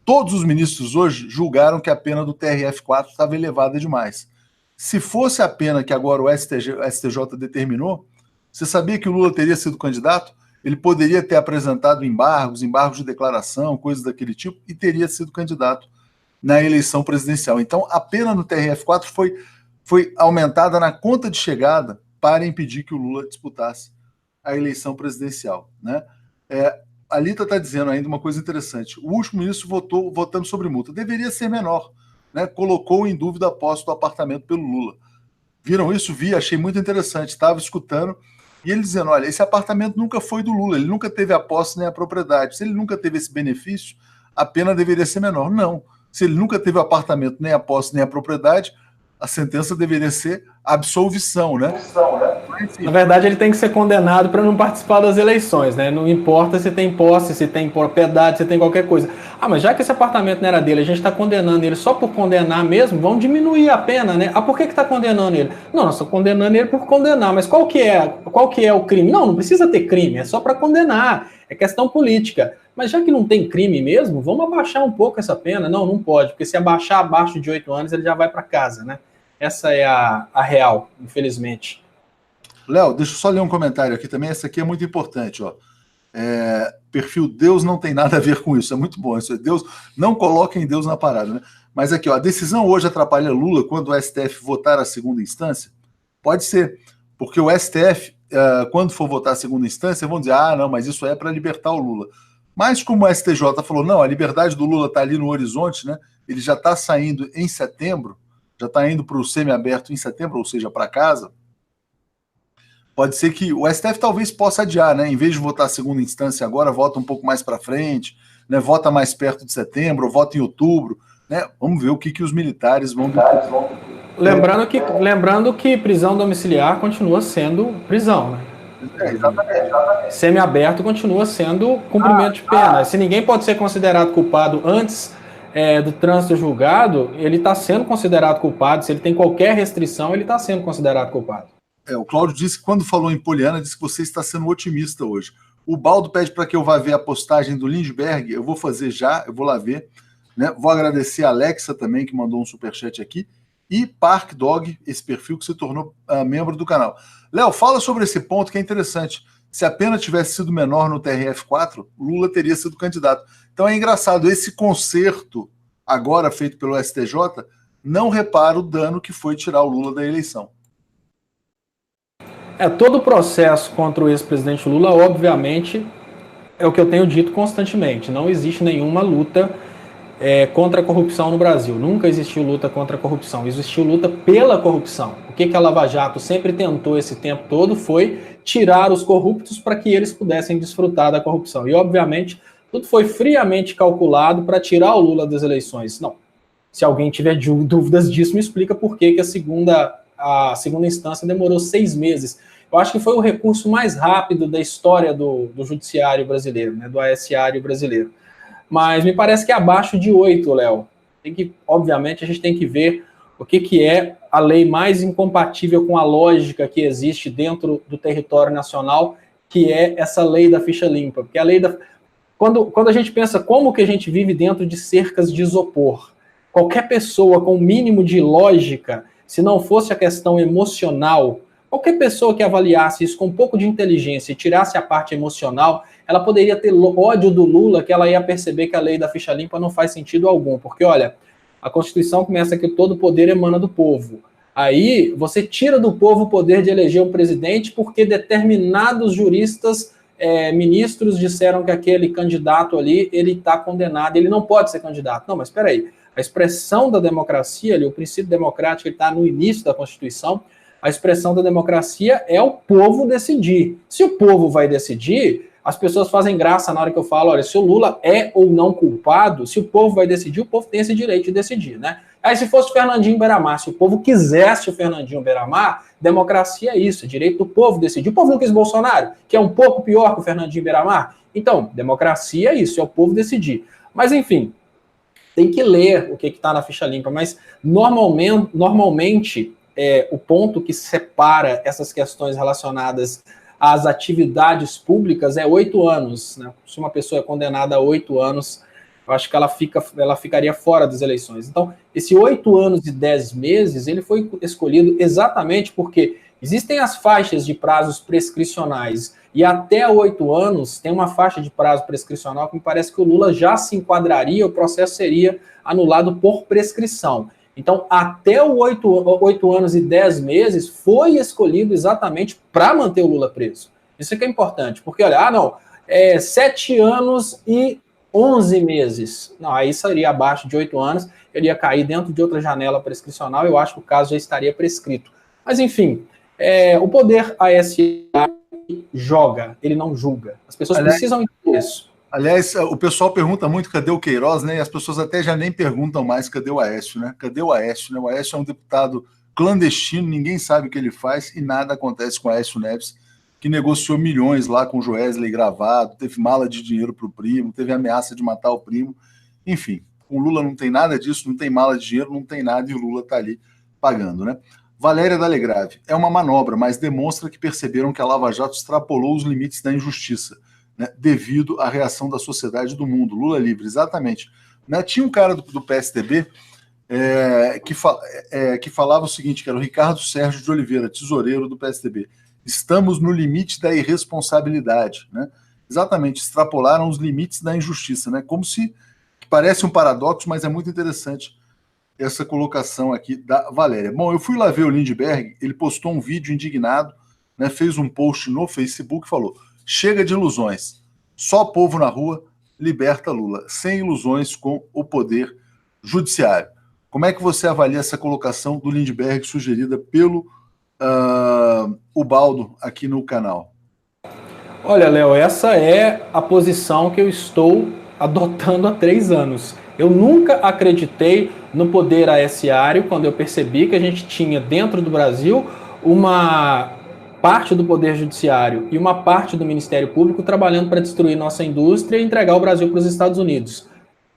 Speaker 1: Todos os ministros hoje julgaram que a pena do TRF4 estava elevada demais. Se fosse a pena que agora o STJ determinou, você sabia que o Lula teria sido candidato? Ele poderia ter apresentado embargos de declaração, coisas daquele tipo, e teria sido candidato na eleição presidencial. Então, a pena no TRF4 foi aumentada na conta de chegada para impedir que o Lula disputasse a eleição presidencial, né? A Lita está dizendo ainda uma coisa interessante. O último ministro votando sobre multa. Deveria ser menor, né? Colocou em dúvida a posse do apartamento pelo Lula. Viram isso? Vi, achei muito interessante. Estava escutando e ele dizendo, olha, esse apartamento nunca foi do Lula, ele nunca teve a posse nem a propriedade. Se ele nunca teve esse benefício, a pena deveria ser menor. Não. Se ele nunca teve o apartamento, nem a posse, nem a propriedade, a sentença deveria ser absolvição, né?
Speaker 2: Na verdade, ele tem que ser condenado para não participar das eleições, né? Não importa se tem posse, se tem propriedade, se tem qualquer coisa. Mas já que esse apartamento não era dele, a gente está condenando ele só por condenar mesmo, vamos diminuir a pena, né? Por que está condenando ele? Não, nós estamos condenando ele por condenar, mas qual que é o crime? Não precisa ter crime, é só para condenar, é questão política. Mas já que não tem crime mesmo, vamos abaixar um pouco essa pena. Não pode, porque se abaixar abaixo de 8 anos, ele já vai para casa, né? Essa é a real, infelizmente.
Speaker 1: Léo, deixa eu só ler um comentário aqui também. Essa aqui é muito importante, ó. Perfil Deus não tem nada a ver com isso. É muito bom isso. Deus, não coloquem Deus na parada, né? Mas aqui, ó, a decisão hoje atrapalha Lula quando o STF votar a segunda instância? Pode ser, porque o STF, quando for votar a segunda instância, vão dizer, não, mas isso é para libertar o Lula. Mas como o STJ falou, não, a liberdade do Lula está ali no horizonte, né? Ele já está saindo em setembro, já está indo para o semiaberto em setembro, ou seja, para casa. Pode ser que o STF talvez possa adiar, né? Em vez de votar a segunda instância agora, vota um pouco mais para frente, né? Vota mais perto de setembro, ou vota em outubro, né? Vamos ver o que os militares vão...
Speaker 2: Lembrando que prisão domiciliar continua sendo prisão, né?
Speaker 1: Exatamente.
Speaker 2: Semiaberto continua sendo cumprimento de pena. Se ninguém pode ser considerado culpado antes do trânsito julgado, ele está sendo considerado culpado. Se ele tem qualquer restrição, ele está sendo considerado culpado.
Speaker 1: O Cláudio disse que quando falou em Poliana, disse que você está sendo otimista hoje. O Baldo pede para que eu vá ver a postagem do Lindbergh. Eu vou fazer já, eu vou lá ver. Né? Vou agradecer a Alexa também, que mandou um superchat aqui. E Park Dog, esse perfil que se tornou membro do canal. Léo, fala sobre esse ponto que é interessante. Se a pena tivesse sido menor no TRF4, Lula teria sido candidato. Então é engraçado, esse conserto agora feito pelo STJ não repara o dano que foi tirar o Lula da eleição.
Speaker 2: Todo o processo contra o ex-presidente Lula, obviamente, é o que eu tenho dito constantemente. Não existe nenhuma luta contra a corrupção no Brasil. Nunca existiu luta contra a corrupção. Existiu luta pela corrupção. O que a Lava Jato sempre tentou esse tempo todo foi tirar os corruptos para que eles pudessem desfrutar da corrupção. E, obviamente, tudo foi friamente calculado para tirar o Lula das eleições. Não. Se alguém tiver dúvidas disso, me explica por que a segunda instância demorou 6 meses. Eu acho que foi o recurso mais rápido da história do judiciário brasileiro, né, do ASiário brasileiro. Mas me parece que é abaixo de 8, Léo. Obviamente, a gente tem que ver o que é a lei mais incompatível com a lógica que existe dentro do território nacional, que é essa lei da ficha limpa. Porque a lei da... Quando a gente pensa como que a gente vive dentro de cercas de isopor, qualquer pessoa com o mínimo de lógica, se não fosse a questão emocional, qualquer pessoa que avaliasse isso com um pouco de inteligência e tirasse a parte emocional, ela poderia ter ódio do Lula, que ela ia perceber que a lei da ficha limpa não faz sentido algum. Porque, olha, a Constituição começa que todo poder emana do povo. Aí você tira do povo o poder de eleger um presidente porque determinados juristas, ministros disseram que aquele candidato ali, ele está condenado, ele não pode ser candidato. Não, mas espera aí. A expressão da democracia, ali, o princípio democrático, ele está no início da Constituição. A expressão da democracia é o povo decidir. Se o povo vai decidir, as pessoas fazem graça na hora que eu falo, olha, se o Lula é ou não culpado, se o povo vai decidir, o povo tem esse direito de decidir, né? Aí se fosse o Fernandinho Beiramar, se o povo quisesse o Fernandinho Beiramar, democracia é isso, é direito do povo decidir. O povo não quis Bolsonaro, que é um pouco pior que o Fernandinho Beiramar. Então, democracia é isso, é o povo decidir. Mas, enfim, tem que ler o que está na ficha limpa, mas normalmente o ponto que separa essas questões relacionadas às atividades públicas é 8 anos. Né? Se uma pessoa é condenada a 8 anos, eu acho que ela ficaria fora das eleições. Então, esse 8 anos e 10 meses, ele foi escolhido exatamente porque existem as faixas de prazos prescricionais e até 8 anos tem uma faixa de prazo prescricional que me parece que o Lula já se enquadraria, o processo seria anulado por prescrição. Então, até o 8 anos e 10 meses foi escolhido exatamente para manter o Lula preso. Isso é que é importante, porque, olha, 7 anos e 11 meses. Não, aí seria abaixo de 8 anos, ele ia cair dentro de outra janela prescricional, eu acho que o caso já estaria prescrito. Mas, enfim, o poder ASA joga, ele não julga. As pessoas precisam entender isso.
Speaker 1: Aliás, o pessoal pergunta muito cadê o Queiroz, né? E as pessoas até já nem perguntam mais cadê o Aécio, né? Cadê o Aécio, né? O Aécio é um deputado clandestino, ninguém sabe o que ele faz e nada acontece com o Aécio Neves, que negociou milhões lá com o Joesley gravado, teve mala de dinheiro para o primo, teve ameaça de matar o primo. Enfim, com o Lula não tem nada disso, não tem mala de dinheiro, não tem nada e o Lula está ali pagando, né? Valéria Dalegrave, é uma manobra, mas demonstra que perceberam que a Lava Jato extrapolou os limites da injustiça, né, devido à reação da sociedade do mundo. Lula livre, exatamente. Né, tinha um cara do PSDB que falava o seguinte, que era o Ricardo Sérgio de Oliveira, tesoureiro do PSDB. Estamos no limite da irresponsabilidade. Né? Exatamente, extrapolaram os limites da injustiça. Né? Como se, parece um paradoxo, mas é muito interessante essa colocação aqui da Valéria. Bom, eu fui lá ver o Lindbergh, ele postou um vídeo indignado, né, fez um post no Facebook e falou: chega de ilusões, só povo na rua liberta Lula, sem ilusões com o poder judiciário. Como é que você avalia essa colocação do Lindbergh sugerida pelo Ubaldo aqui no canal?
Speaker 2: Olha, Léo, essa é a posição que eu estou adotando há 3 anos. Eu nunca acreditei no poder ASiário quando eu percebi que a gente tinha dentro do Brasil uma parte do Poder Judiciário e uma parte do Ministério Público trabalhando para destruir nossa indústria e entregar o Brasil para os Estados Unidos.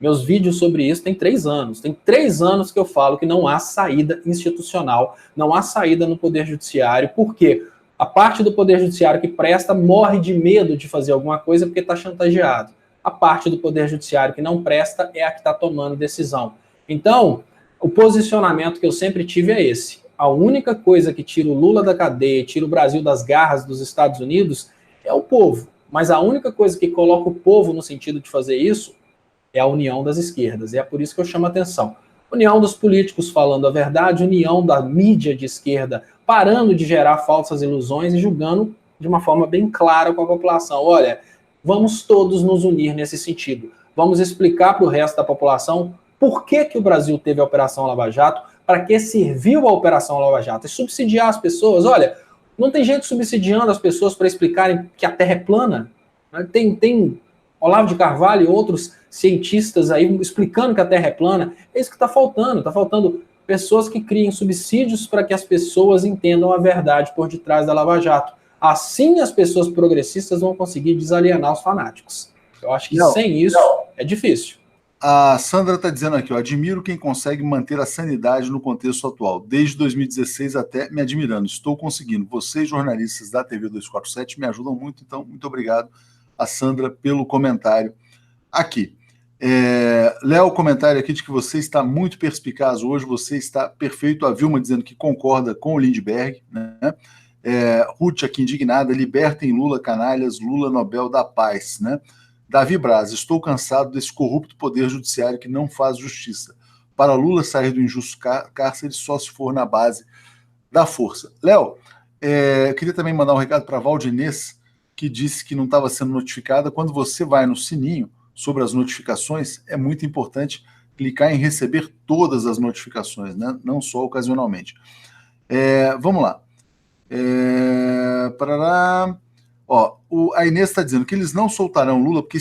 Speaker 2: Meus vídeos sobre isso têm 3 anos. Tem 3 anos que eu falo que não há saída institucional, não há saída no Poder Judiciário. Por quê? A parte do Poder Judiciário que presta morre de medo de fazer alguma coisa porque está chantageado. A parte do Poder Judiciário que não presta é a que está tomando decisão. Então, o posicionamento que eu sempre tive é esse. A única coisa que tira o Lula da cadeia, tira o Brasil das garras dos Estados Unidos, é o povo. Mas a única coisa que coloca o povo no sentido de fazer isso é a união das esquerdas. E é por isso que eu chamo a atenção. União dos políticos falando a verdade, união da mídia de esquerda parando de gerar falsas ilusões e julgando de uma forma bem clara com a população. Olha, vamos todos nos unir nesse sentido. Vamos explicar para o resto da população por que o Brasil teve a Operação Lava Jato, para que serviu a Operação Lava Jato. E subsidiar as pessoas. Olha, não tem gente subsidiando as pessoas para explicarem que a Terra é plana. Tem Olavo de Carvalho e outros cientistas aí explicando que a Terra é plana. É isso que está faltando. Está faltando pessoas que criem subsídios para que as pessoas entendam a verdade por detrás da Lava Jato. Assim as pessoas progressistas vão conseguir desalienar os fanáticos. Eu acho que sem isso é difícil.
Speaker 1: A Sandra está dizendo aqui, ó, admiro quem consegue manter a sanidade no contexto atual. Desde 2016 até me admirando. Estou conseguindo. Vocês, jornalistas da TV 247, me ajudam muito. Então, muito obrigado a Sandra pelo comentário aqui. Léo, comentário aqui de que você está muito perspicaz hoje, você está perfeito. A Vilma dizendo que concorda com o Lindbergh, né? Ruth aqui indignada, libertem Lula, canalhas, Lula Nobel da Paz, né? Davi Braz, estou cansado desse corrupto poder judiciário que não faz justiça. Para Lula sair do injusto cárcere só se for na base da força. Léo, queria também mandar um recado para a Valdinês, que disse que não estava sendo notificada. Quando você vai no sininho sobre as notificações, é muito importante clicar em receber todas as notificações, né? Não só ocasionalmente. Vamos lá. A Inês está dizendo que eles não soltarão Lula porque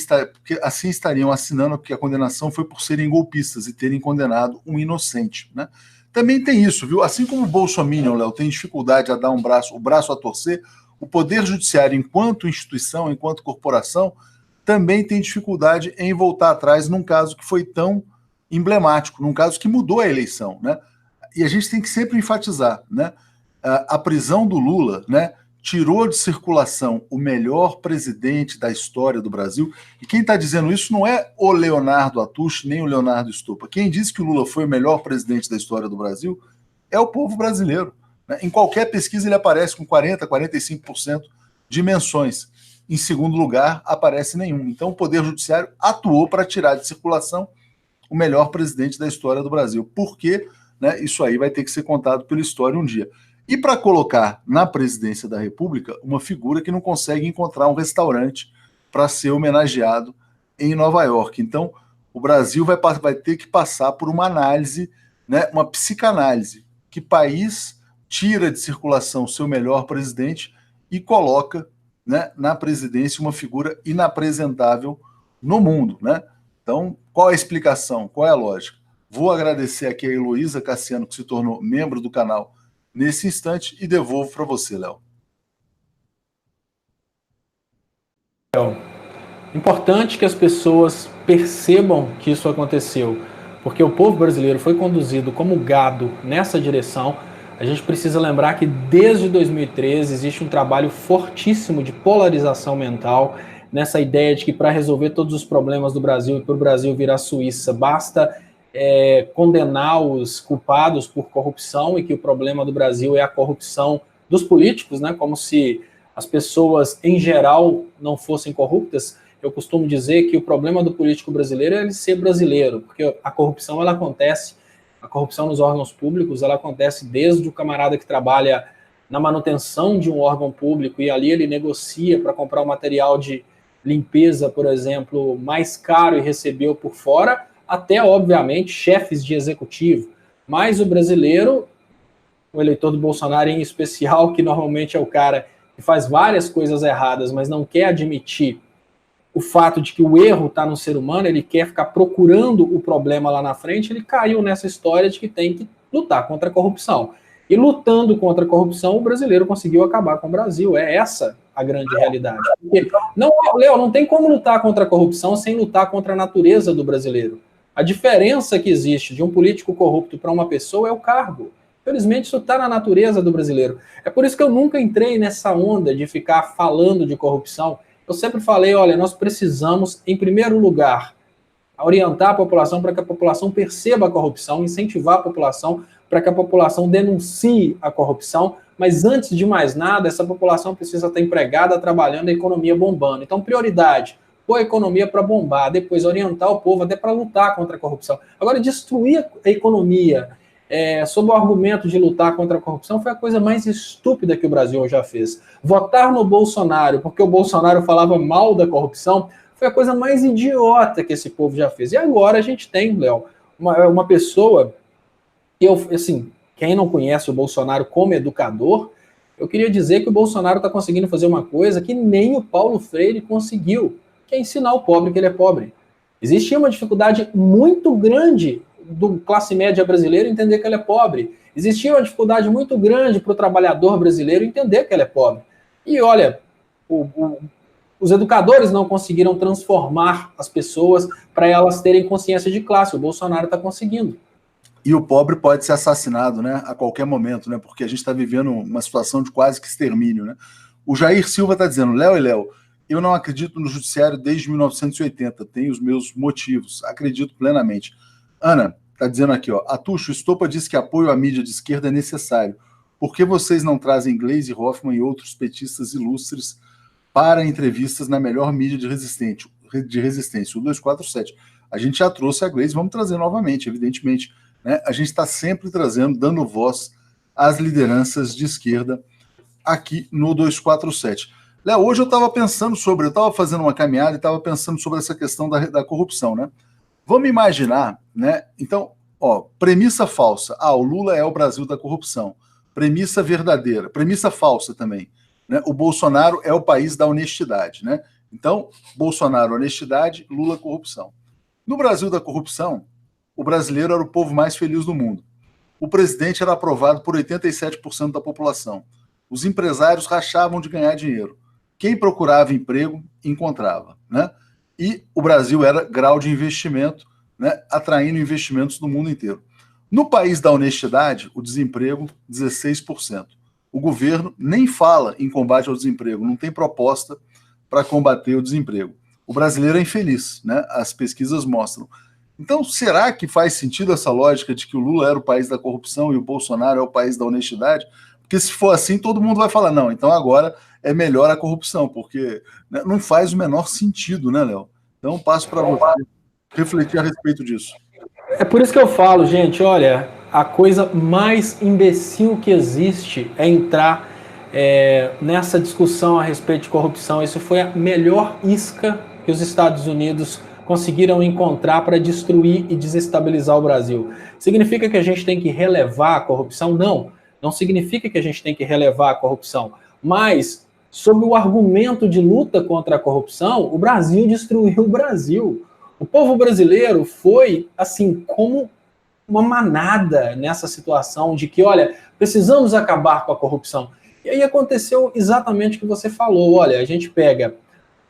Speaker 1: assim estariam assinando que a condenação foi por serem golpistas e terem condenado um inocente, né? Também tem isso, viu? Assim como o Bolsonaro, Léo, tem dificuldade a dar o braço a torcer, o Poder Judiciário, enquanto instituição, enquanto corporação, também tem dificuldade em voltar atrás num caso que foi tão emblemático, num caso que mudou a eleição, né? E a gente tem que sempre enfatizar, né? A prisão do Lula, né, tirou de circulação o melhor presidente da história do Brasil, e quem está dizendo isso não é o Leonardo Atush, nem o Leonardo Stupa. Quem disse que o Lula foi o melhor presidente da história do Brasil é o povo brasileiro. Né? Em qualquer pesquisa ele aparece com 40%, 45% de menções. Em segundo lugar, aparece nenhum. Então o Poder Judiciário atuou para tirar de circulação o melhor presidente da história do Brasil. Por quê? Né? Isso aí vai ter que ser contado pela história um dia. E para colocar na presidência da República uma figura que não consegue encontrar um restaurante para ser homenageado em Nova York. Então, o Brasil vai ter que passar por uma análise, né, uma psicanálise. Que país tira de circulação seu melhor presidente e coloca, né, na presidência uma figura inapresentável no mundo, né? Então, qual a explicação? Qual é a lógica? Vou agradecer aqui a Heloísa Cassiano, que se tornou membro do canal nesse instante, e devolvo para você, Léo.
Speaker 2: Importante que as pessoas percebam que isso aconteceu, porque o povo brasileiro foi conduzido como gado nessa direção. A gente precisa lembrar que desde 2013 existe um trabalho fortíssimo de polarização mental, nessa ideia de que para resolver todos os problemas do Brasil e para o Brasil virar Suíça, basta condenar os culpados por corrupção, e que o problema do Brasil é a corrupção dos políticos, né? Como se as pessoas em geral não fossem corruptas. Eu costumo dizer que o problema do político brasileiro é ele ser brasileiro, porque a corrupção ela acontece, a corrupção nos órgãos públicos ela acontece desde o camarada que trabalha na manutenção de um órgão público e ali ele negocia para comprar um material de limpeza, por exemplo, mais caro e recebeu por fora, até, obviamente, chefes de executivo. Mas o brasileiro, o eleitor do Bolsonaro em especial, que normalmente é o cara que faz várias coisas erradas, mas não quer admitir o fato de que o erro está no ser humano, ele quer ficar procurando o problema lá na frente, ele caiu nessa história de que tem que lutar contra a corrupção. E lutando contra a corrupção, o brasileiro conseguiu acabar com o Brasil. É essa a grande realidade. Porque, não, Léo, não tem como lutar contra a corrupção sem lutar contra a natureza do brasileiro. A diferença que existe de um político corrupto para uma pessoa é o cargo. Infelizmente, isso está na natureza do brasileiro. É por isso que eu nunca entrei nessa onda de ficar falando de corrupção. Eu sempre falei, olha, nós precisamos, em primeiro lugar, orientar a população para que a população perceba a corrupção, incentivar a população para que a população denuncie a corrupção, mas antes de mais nada, essa população precisa estar empregada, trabalhando, a economia bombando. Então, prioridade, pôr a economia para bombar, depois orientar o povo até para lutar contra a corrupção. Agora, destruir a economia sob o argumento de lutar contra a corrupção foi a coisa mais estúpida que o Brasil já fez. Votar no Bolsonaro porque o Bolsonaro falava mal da corrupção foi a coisa mais idiota que esse povo já fez. E agora a gente tem, Léo, uma pessoa que assim, quem não conhece o Bolsonaro como educador, eu queria dizer que o Bolsonaro está conseguindo fazer uma coisa que nem o Paulo Freire conseguiu, que é ensinar o pobre que ele é pobre. Existia uma dificuldade muito grande do classe média brasileiro entender que ele é pobre. Existia uma dificuldade muito grande para o trabalhador brasileiro entender que ele é pobre. E olha, os educadores não conseguiram transformar as pessoas para elas terem consciência de classe. O Bolsonaro está conseguindo.
Speaker 1: E o pobre pode ser assassinado, né, a qualquer momento, né, porque a gente está vivendo uma situação de quase que extermínio, né. O Jair Silva está dizendo, Léo, eu não acredito no judiciário desde 1980, tenho os meus motivos, acredito plenamente. Ana está dizendo aqui, ó, Atucho, Estopa diz que apoio à mídia de esquerda é necessário. Por que vocês não trazem Gleisi Hoffmann e outros petistas ilustres para entrevistas na melhor mídia de resistência, o 247? A gente já trouxe a Gleisi, vamos trazer novamente, evidentemente. Né? A gente está sempre trazendo, dando voz às lideranças de esquerda aqui no 247. Léo, hoje eu estava fazendo uma caminhada e estava pensando sobre essa questão da corrupção, né? Vamos imaginar, né? Então, ó, premissa falsa. O Lula é o Brasil da corrupção. Premissa verdadeira. Premissa falsa também. Né? O Bolsonaro é o país da honestidade, né? Então, Bolsonaro, honestidade, Lula, corrupção. No Brasil da corrupção, o brasileiro era o povo mais feliz do mundo. O presidente era aprovado por 87% da população. Os empresários rachavam de ganhar dinheiro. Quem procurava emprego, encontrava, né? E o Brasil era grau de investimento, né, atraindo investimentos do mundo inteiro. No país da honestidade, o desemprego, 16%. O governo nem fala em combate ao desemprego, não tem proposta para combater o desemprego. O brasileiro é infeliz, né? As pesquisas mostram. Então, será que faz sentido essa lógica de que o Lula era o país da corrupção e o Bolsonaro é o país da honestidade? Porque se for assim, todo mundo vai falar, não, então agora é melhor a corrupção, porque, né, não faz o menor sentido, né, Léo? Então, passo para você refletir a respeito disso.
Speaker 2: É por isso que eu falo, gente, olha, a coisa mais imbecil que existe é entrar nessa discussão a respeito de corrupção. Isso foi a melhor isca que os Estados Unidos conseguiram encontrar para destruir e desestabilizar o Brasil. Significa que a gente tem que relevar a corrupção? Não, não significa que a gente tem que relevar a corrupção, mas sob o argumento de luta contra a corrupção, o Brasil destruiu o Brasil. O povo brasileiro foi, assim, como uma manada nessa situação de que, olha, precisamos acabar com a corrupção. E aí aconteceu exatamente o que você falou. Olha, a gente pega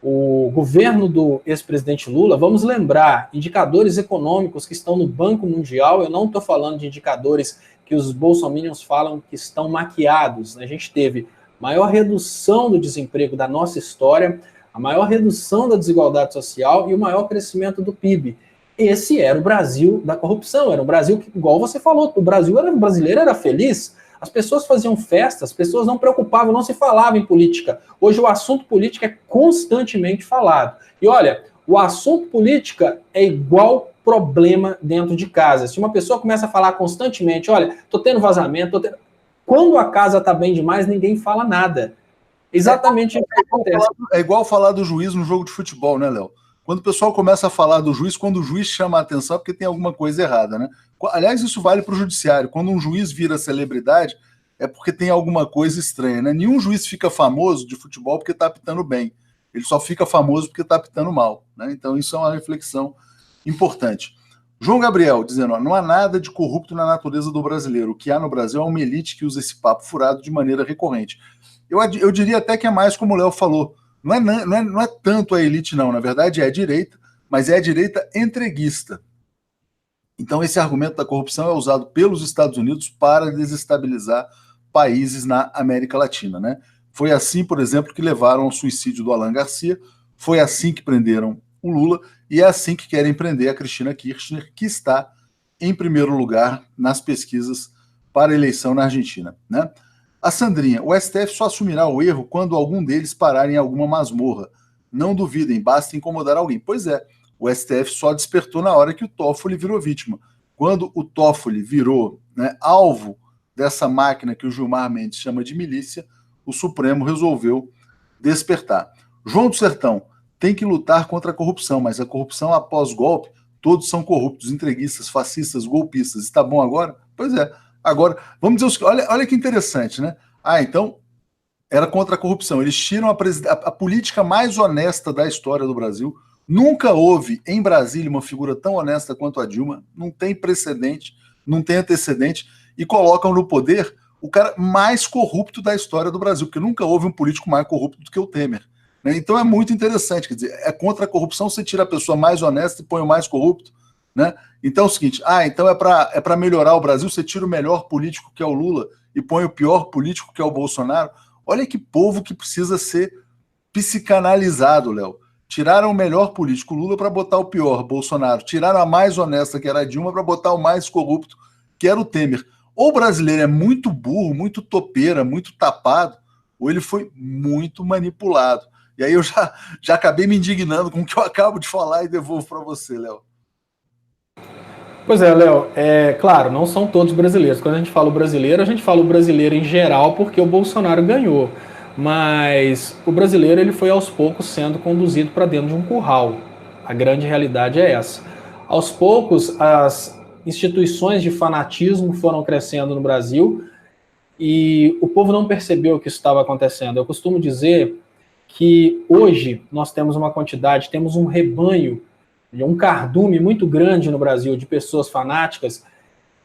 Speaker 2: o governo do ex-presidente Lula, vamos lembrar, indicadores econômicos que estão no Banco Mundial, eu não estou falando de indicadores que os bolsominions falam que estão maquiados. A gente teve maior redução do desemprego da nossa história, a maior redução da desigualdade social e o maior crescimento do PIB. Esse era o Brasil da corrupção, era um Brasil que, igual você falou, o brasileiro era feliz, as pessoas faziam festas, as pessoas não preocupavam, não se falava em política. Hoje o assunto política é constantemente falado. E olha, o assunto política é igual problema dentro de casa. Se uma pessoa começa a falar constantemente, olha, tô tendo vazamento, quando a casa está bem demais, ninguém fala nada. Exatamente o que acontece.
Speaker 1: É igual falar do juiz no jogo de futebol, né, Léo? Quando o pessoal começa a falar do juiz, quando o juiz chama a atenção, é porque tem alguma coisa errada, né? Aliás, isso vale para o judiciário. Quando um juiz vira celebridade, é porque tem alguma coisa estranha, né? Nenhum juiz fica famoso de futebol porque está apitando bem. Ele só fica famoso porque está apitando mal, né? Então, isso é uma reflexão importante. João Gabriel dizendo, ó, não há nada de corrupto na natureza do brasileiro. O que há no Brasil é uma elite que usa esse papo furado de maneira recorrente. Eu diria até que é mais como o Léo falou. Não é tanto a elite, não. Na verdade, é a direita, mas é a direita entreguista. Então, esse argumento da corrupção é usado pelos Estados Unidos para desestabilizar países na América Latina, né? Foi assim, por exemplo, que levaram ao suicídio do Alan Garcia, foi assim que prenderam o Lula, e é assim que querem prender a Cristina Kirchner, que está em primeiro lugar nas pesquisas para a eleição na Argentina, né? A Sandrinha, o STF só assumirá o erro quando algum deles parar em alguma masmorra. Não duvidem, basta incomodar alguém. Pois é, o STF só despertou na hora que o Toffoli virou vítima. Quando o Toffoli virou, né, alvo dessa máquina que o Gilmar Mendes chama de milícia, o Supremo resolveu despertar. João do Sertão, tem que lutar contra a corrupção, mas a corrupção após golpe, todos são corruptos, entreguistas, fascistas, golpistas. Está bom agora? Pois é. Agora, vamos dizer, olha que interessante, né? Então, era contra a corrupção. Eles tiram a política mais honesta da história do Brasil. Nunca houve em Brasília uma figura tão honesta quanto a Dilma. Não tem precedente, não tem antecedente. E colocam no poder o cara mais corrupto da história do Brasil, porque nunca houve um político mais corrupto do que o Temer. Né? Então é muito interessante. Quer dizer, é contra a corrupção, você tira a pessoa mais honesta e põe o mais corrupto. Né? Então é o seguinte, então é para melhorar o Brasil, você tira o melhor político, que é o Lula, e põe o pior político, que é o Bolsonaro. Olha que povo que precisa ser psicanalizado, Léo. Tiraram o melhor político, Lula, para botar o pior, Bolsonaro. Tiraram a mais honesta, que era a Dilma, para botar o mais corrupto, que era o Temer. Ou o brasileiro é muito burro, muito topeira, muito tapado, ou ele foi muito manipulado. E aí eu já acabei me indignando com o que eu acabo de falar e devolvo para você, Léo.
Speaker 2: Pois é, Léo, claro, não são todos brasileiros. Quando a gente fala o brasileiro, a gente fala o brasileiro em geral porque o Bolsonaro ganhou. Mas o brasileiro ele foi aos poucos sendo conduzido para dentro de um curral. A grande realidade é essa. Aos poucos, as instituições de fanatismo foram crescendo no Brasil e o povo não percebeu que isso estava acontecendo. Eu costumo dizer que hoje nós temos uma quantidade, temos um rebanho, um cardume muito grande no Brasil de pessoas fanáticas,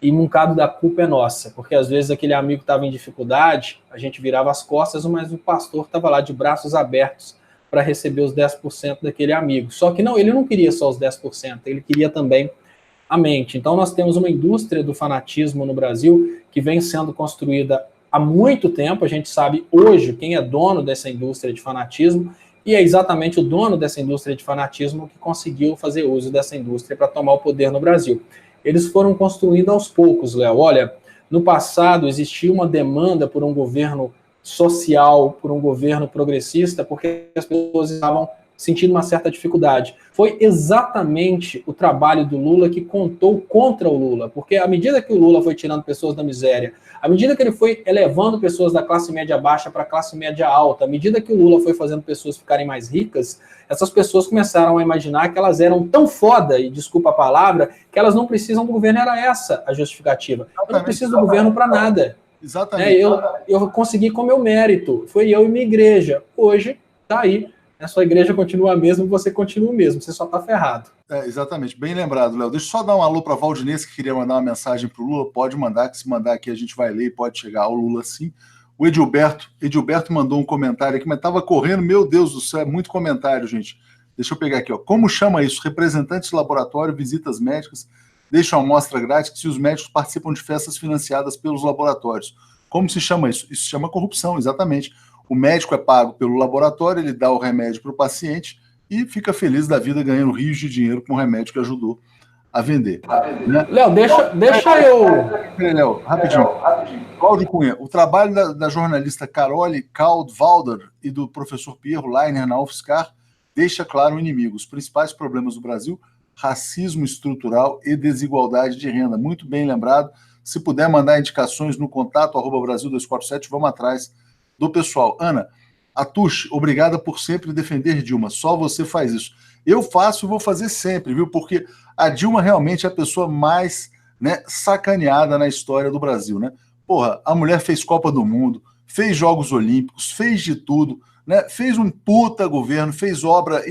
Speaker 2: e um bocado da culpa é nossa, porque às vezes aquele amigo estava em dificuldade, a gente virava as costas, mas o pastor estava lá de braços abertos para receber os 10% daquele amigo. Só que não, ele não queria só os 10%, ele queria também a mente. Então nós temos uma indústria do fanatismo no Brasil que vem sendo construída há muito tempo. A gente sabe hoje quem é dono dessa indústria de fanatismo, e é exatamente o dono dessa indústria de fanatismo que conseguiu fazer uso dessa indústria para tomar o poder no Brasil. Eles foram construindo aos poucos, Léo. Olha, no passado existia uma demanda por um governo social, por um governo progressista, porque as pessoas estavam sentindo uma certa dificuldade. Foi exatamente o trabalho do Lula que contou contra o Lula, porque à medida que o Lula foi tirando pessoas da miséria, à medida que ele foi elevando pessoas da classe média baixa para a classe média alta, à medida que o Lula foi fazendo pessoas ficarem mais ricas, essas pessoas começaram a imaginar que elas eram tão foda, e desculpa a palavra, que elas não precisam do governo. Era essa a justificativa. Eu não preciso do governo para nada.
Speaker 1: Exatamente.
Speaker 2: Eu consegui com meu mérito. Foi eu e minha igreja. Hoje, tá aí. A sua igreja continua a mesma, você continua o mesmo, você só está ferrado.
Speaker 1: Exatamente, bem lembrado, Léo. Deixa eu só dar um alô para a Valdinês, que queria mandar uma mensagem para o Lula. Pode mandar, que se mandar aqui a gente vai ler e pode chegar ao Lula sim. O Edilberto mandou um comentário aqui, mas estava correndo, meu Deus do céu, é muito comentário, gente. Deixa eu pegar aqui, ó. Como chama isso? Representantes de laboratório, visitas médicas, deixam amostra grátis se os médicos participam de festas financiadas pelos laboratórios. Como se chama isso? Isso se chama corrupção, exatamente. O médico é pago pelo laboratório, ele dá o remédio para o paciente e fica feliz da vida ganhando rios de dinheiro com o remédio que ajudou a vender. Né?
Speaker 2: Léo, deixa eu...
Speaker 1: Léo, rapidinho. Cláudio Cunha, o trabalho da jornalista Carole Kaldwalder e do professor Pierro Leiner na UFSCar deixa claro o inimigo. Os principais problemas do Brasil, racismo estrutural e desigualdade de renda. Muito bem lembrado. Se puder mandar indicações no contato @Brasil247, vamos atrás do pessoal. Ana, Atush, obrigada por sempre defender Dilma. Só você faz isso. Eu faço e vou fazer sempre, viu? Porque a Dilma realmente é a pessoa mais, né, sacaneada na história do Brasil, né? Porra, a mulher fez Copa do Mundo, fez Jogos Olímpicos, fez de tudo, né? Fez um puta governo, fez obra,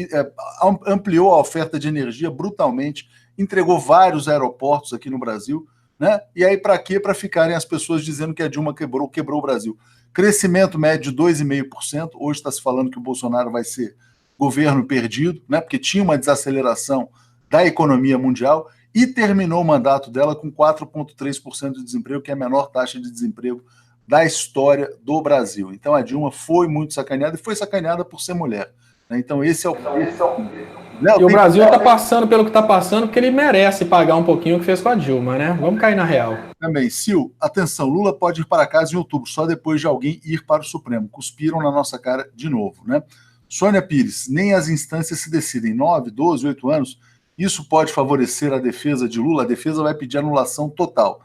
Speaker 1: ampliou a oferta de energia brutalmente entregou vários aeroportos aqui no Brasil, né? E aí para quê? Para ficarem as pessoas dizendo que a Dilma quebrou o Brasil. Crescimento médio de 2,5%. Hoje está se falando que o Bolsonaro vai ser governo perdido, né? Porque tinha uma desaceleração da economia mundial e terminou o mandato dela com 4,3% de desemprego, que é a menor taxa de desemprego da história do Brasil. Então a Dilma foi muito sacaneada e foi sacaneada por ser mulher, né? Então esse é o
Speaker 2: e o Brasil está passando pelo que está passando porque ele merece pagar um pouquinho o que fez com a Dilma, né? Vamos cair na real.
Speaker 1: Também, Sil, atenção, Lula pode ir para casa em outubro, só depois de alguém ir para o Supremo. Cuspiram na nossa cara de novo, né? Sônia Pires, nem as instâncias se decidem. 9, 12, 8 anos, isso pode favorecer a defesa de Lula? A defesa vai pedir anulação total.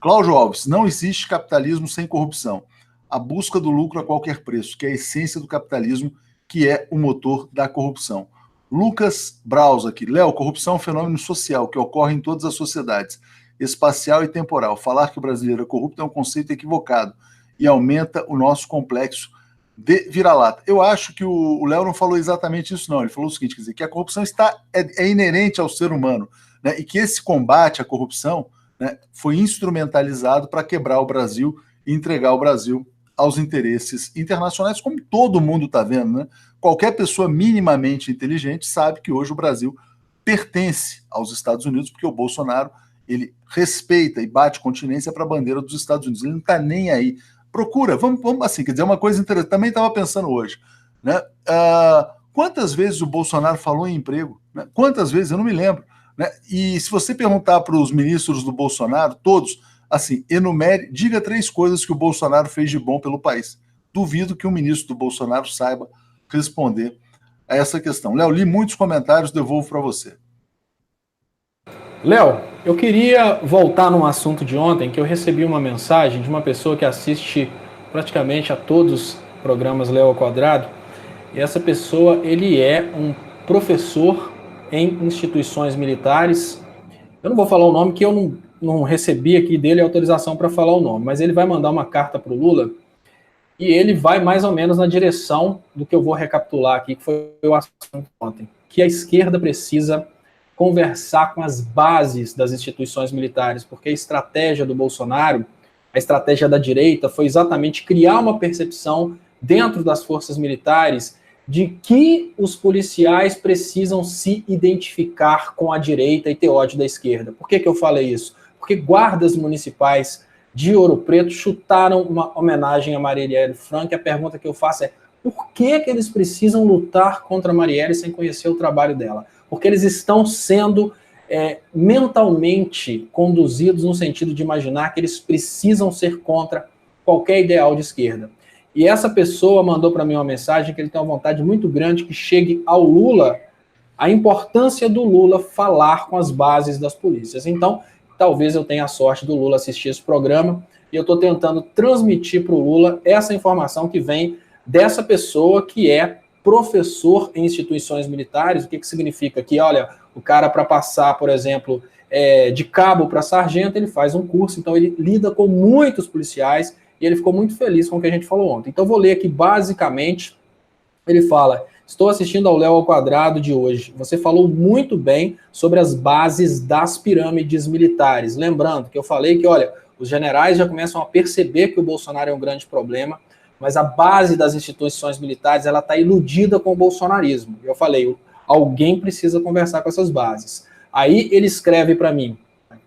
Speaker 1: Cláudio Alves, não existe capitalismo sem corrupção. A busca do lucro a qualquer preço, que é a essência do capitalismo, que é o motor da corrupção. Lucas Braus aqui. Léo, corrupção é um fenômeno social que ocorre em todas as sociedades, espacial e temporal. Falar que o brasileiro é corrupto é um conceito equivocado e aumenta o nosso complexo de vira-lata. Eu acho que o Léo não falou exatamente isso, não. Ele falou o seguinte, quer dizer, que a corrupção é inerente ao ser humano, né, e que esse combate à corrupção, né, foi instrumentalizado para quebrar o Brasil e entregar o Brasil aos interesses internacionais, como todo mundo está vendo, né? Qualquer pessoa minimamente inteligente sabe que hoje o Brasil pertence aos Estados Unidos, porque o Bolsonaro, ele respeita e bate continência para a bandeira dos Estados Unidos. Ele não está nem aí. Procura, vamos assim, quer dizer, uma coisa interessante, também estava pensando hoje, né? Quantas vezes o Bolsonaro falou em emprego? Né? Quantas vezes? Eu não me lembro. Né? E se você perguntar para os ministros do Bolsonaro, todos, assim, enumere, diga 3 coisas que o Bolsonaro fez de bom pelo país. Duvido que um ministro do Bolsonaro saiba responder a essa questão. Léo, li muitos comentários, devolvo para você.
Speaker 2: Léo, eu queria voltar num assunto de ontem, que eu recebi uma mensagem de uma pessoa que assiste praticamente a todos os programas Léo ao Quadrado, e essa pessoa, ele é um professor em instituições militares. Eu não vou falar o nome, que eu não recebi aqui dele autorização para falar o nome, mas ele vai mandar uma carta para o Lula e ele vai mais ou menos na direção do que eu vou recapitular aqui, que foi o assunto ontem, que a esquerda precisa conversar com as bases das instituições militares, porque a estratégia do Bolsonaro, a estratégia da direita, foi exatamente criar uma percepção dentro das forças militares de que os policiais precisam se identificar com a direita e ter ódio da esquerda. Por que eu falei isso? Porque guardas municipais de Ouro Preto chutaram uma homenagem a Marielle Franco, e a pergunta que eu faço é: por que eles precisam lutar contra a Marielle sem conhecer o trabalho dela? Porque eles estão sendo mentalmente conduzidos no sentido de imaginar que eles precisam ser contra qualquer ideal de esquerda. E essa pessoa mandou para mim uma mensagem que ele tem uma vontade muito grande que chegue ao Lula a importância do Lula falar com as bases das polícias. Então, talvez eu tenha a sorte do Lula assistir esse programa, e eu estou tentando transmitir para o Lula essa informação que vem dessa pessoa que é professor em instituições militares. O que significa? Que, olha, o cara, para passar, por exemplo, de cabo para sargento, ele faz um curso, então ele lida com muitos policiais, e ele ficou muito feliz com o que a gente falou ontem. Então eu vou ler aqui basicamente, ele fala: estou assistindo ao Léo ao Quadrado de hoje. Você falou muito bem sobre as bases das pirâmides militares. Lembrando que eu falei que, olha, os generais já começam a perceber que o Bolsonaro é um grande problema, mas a base das instituições militares, ela está iludida com o bolsonarismo. Eu falei, alguém precisa conversar com essas bases. Aí ele escreve para mim,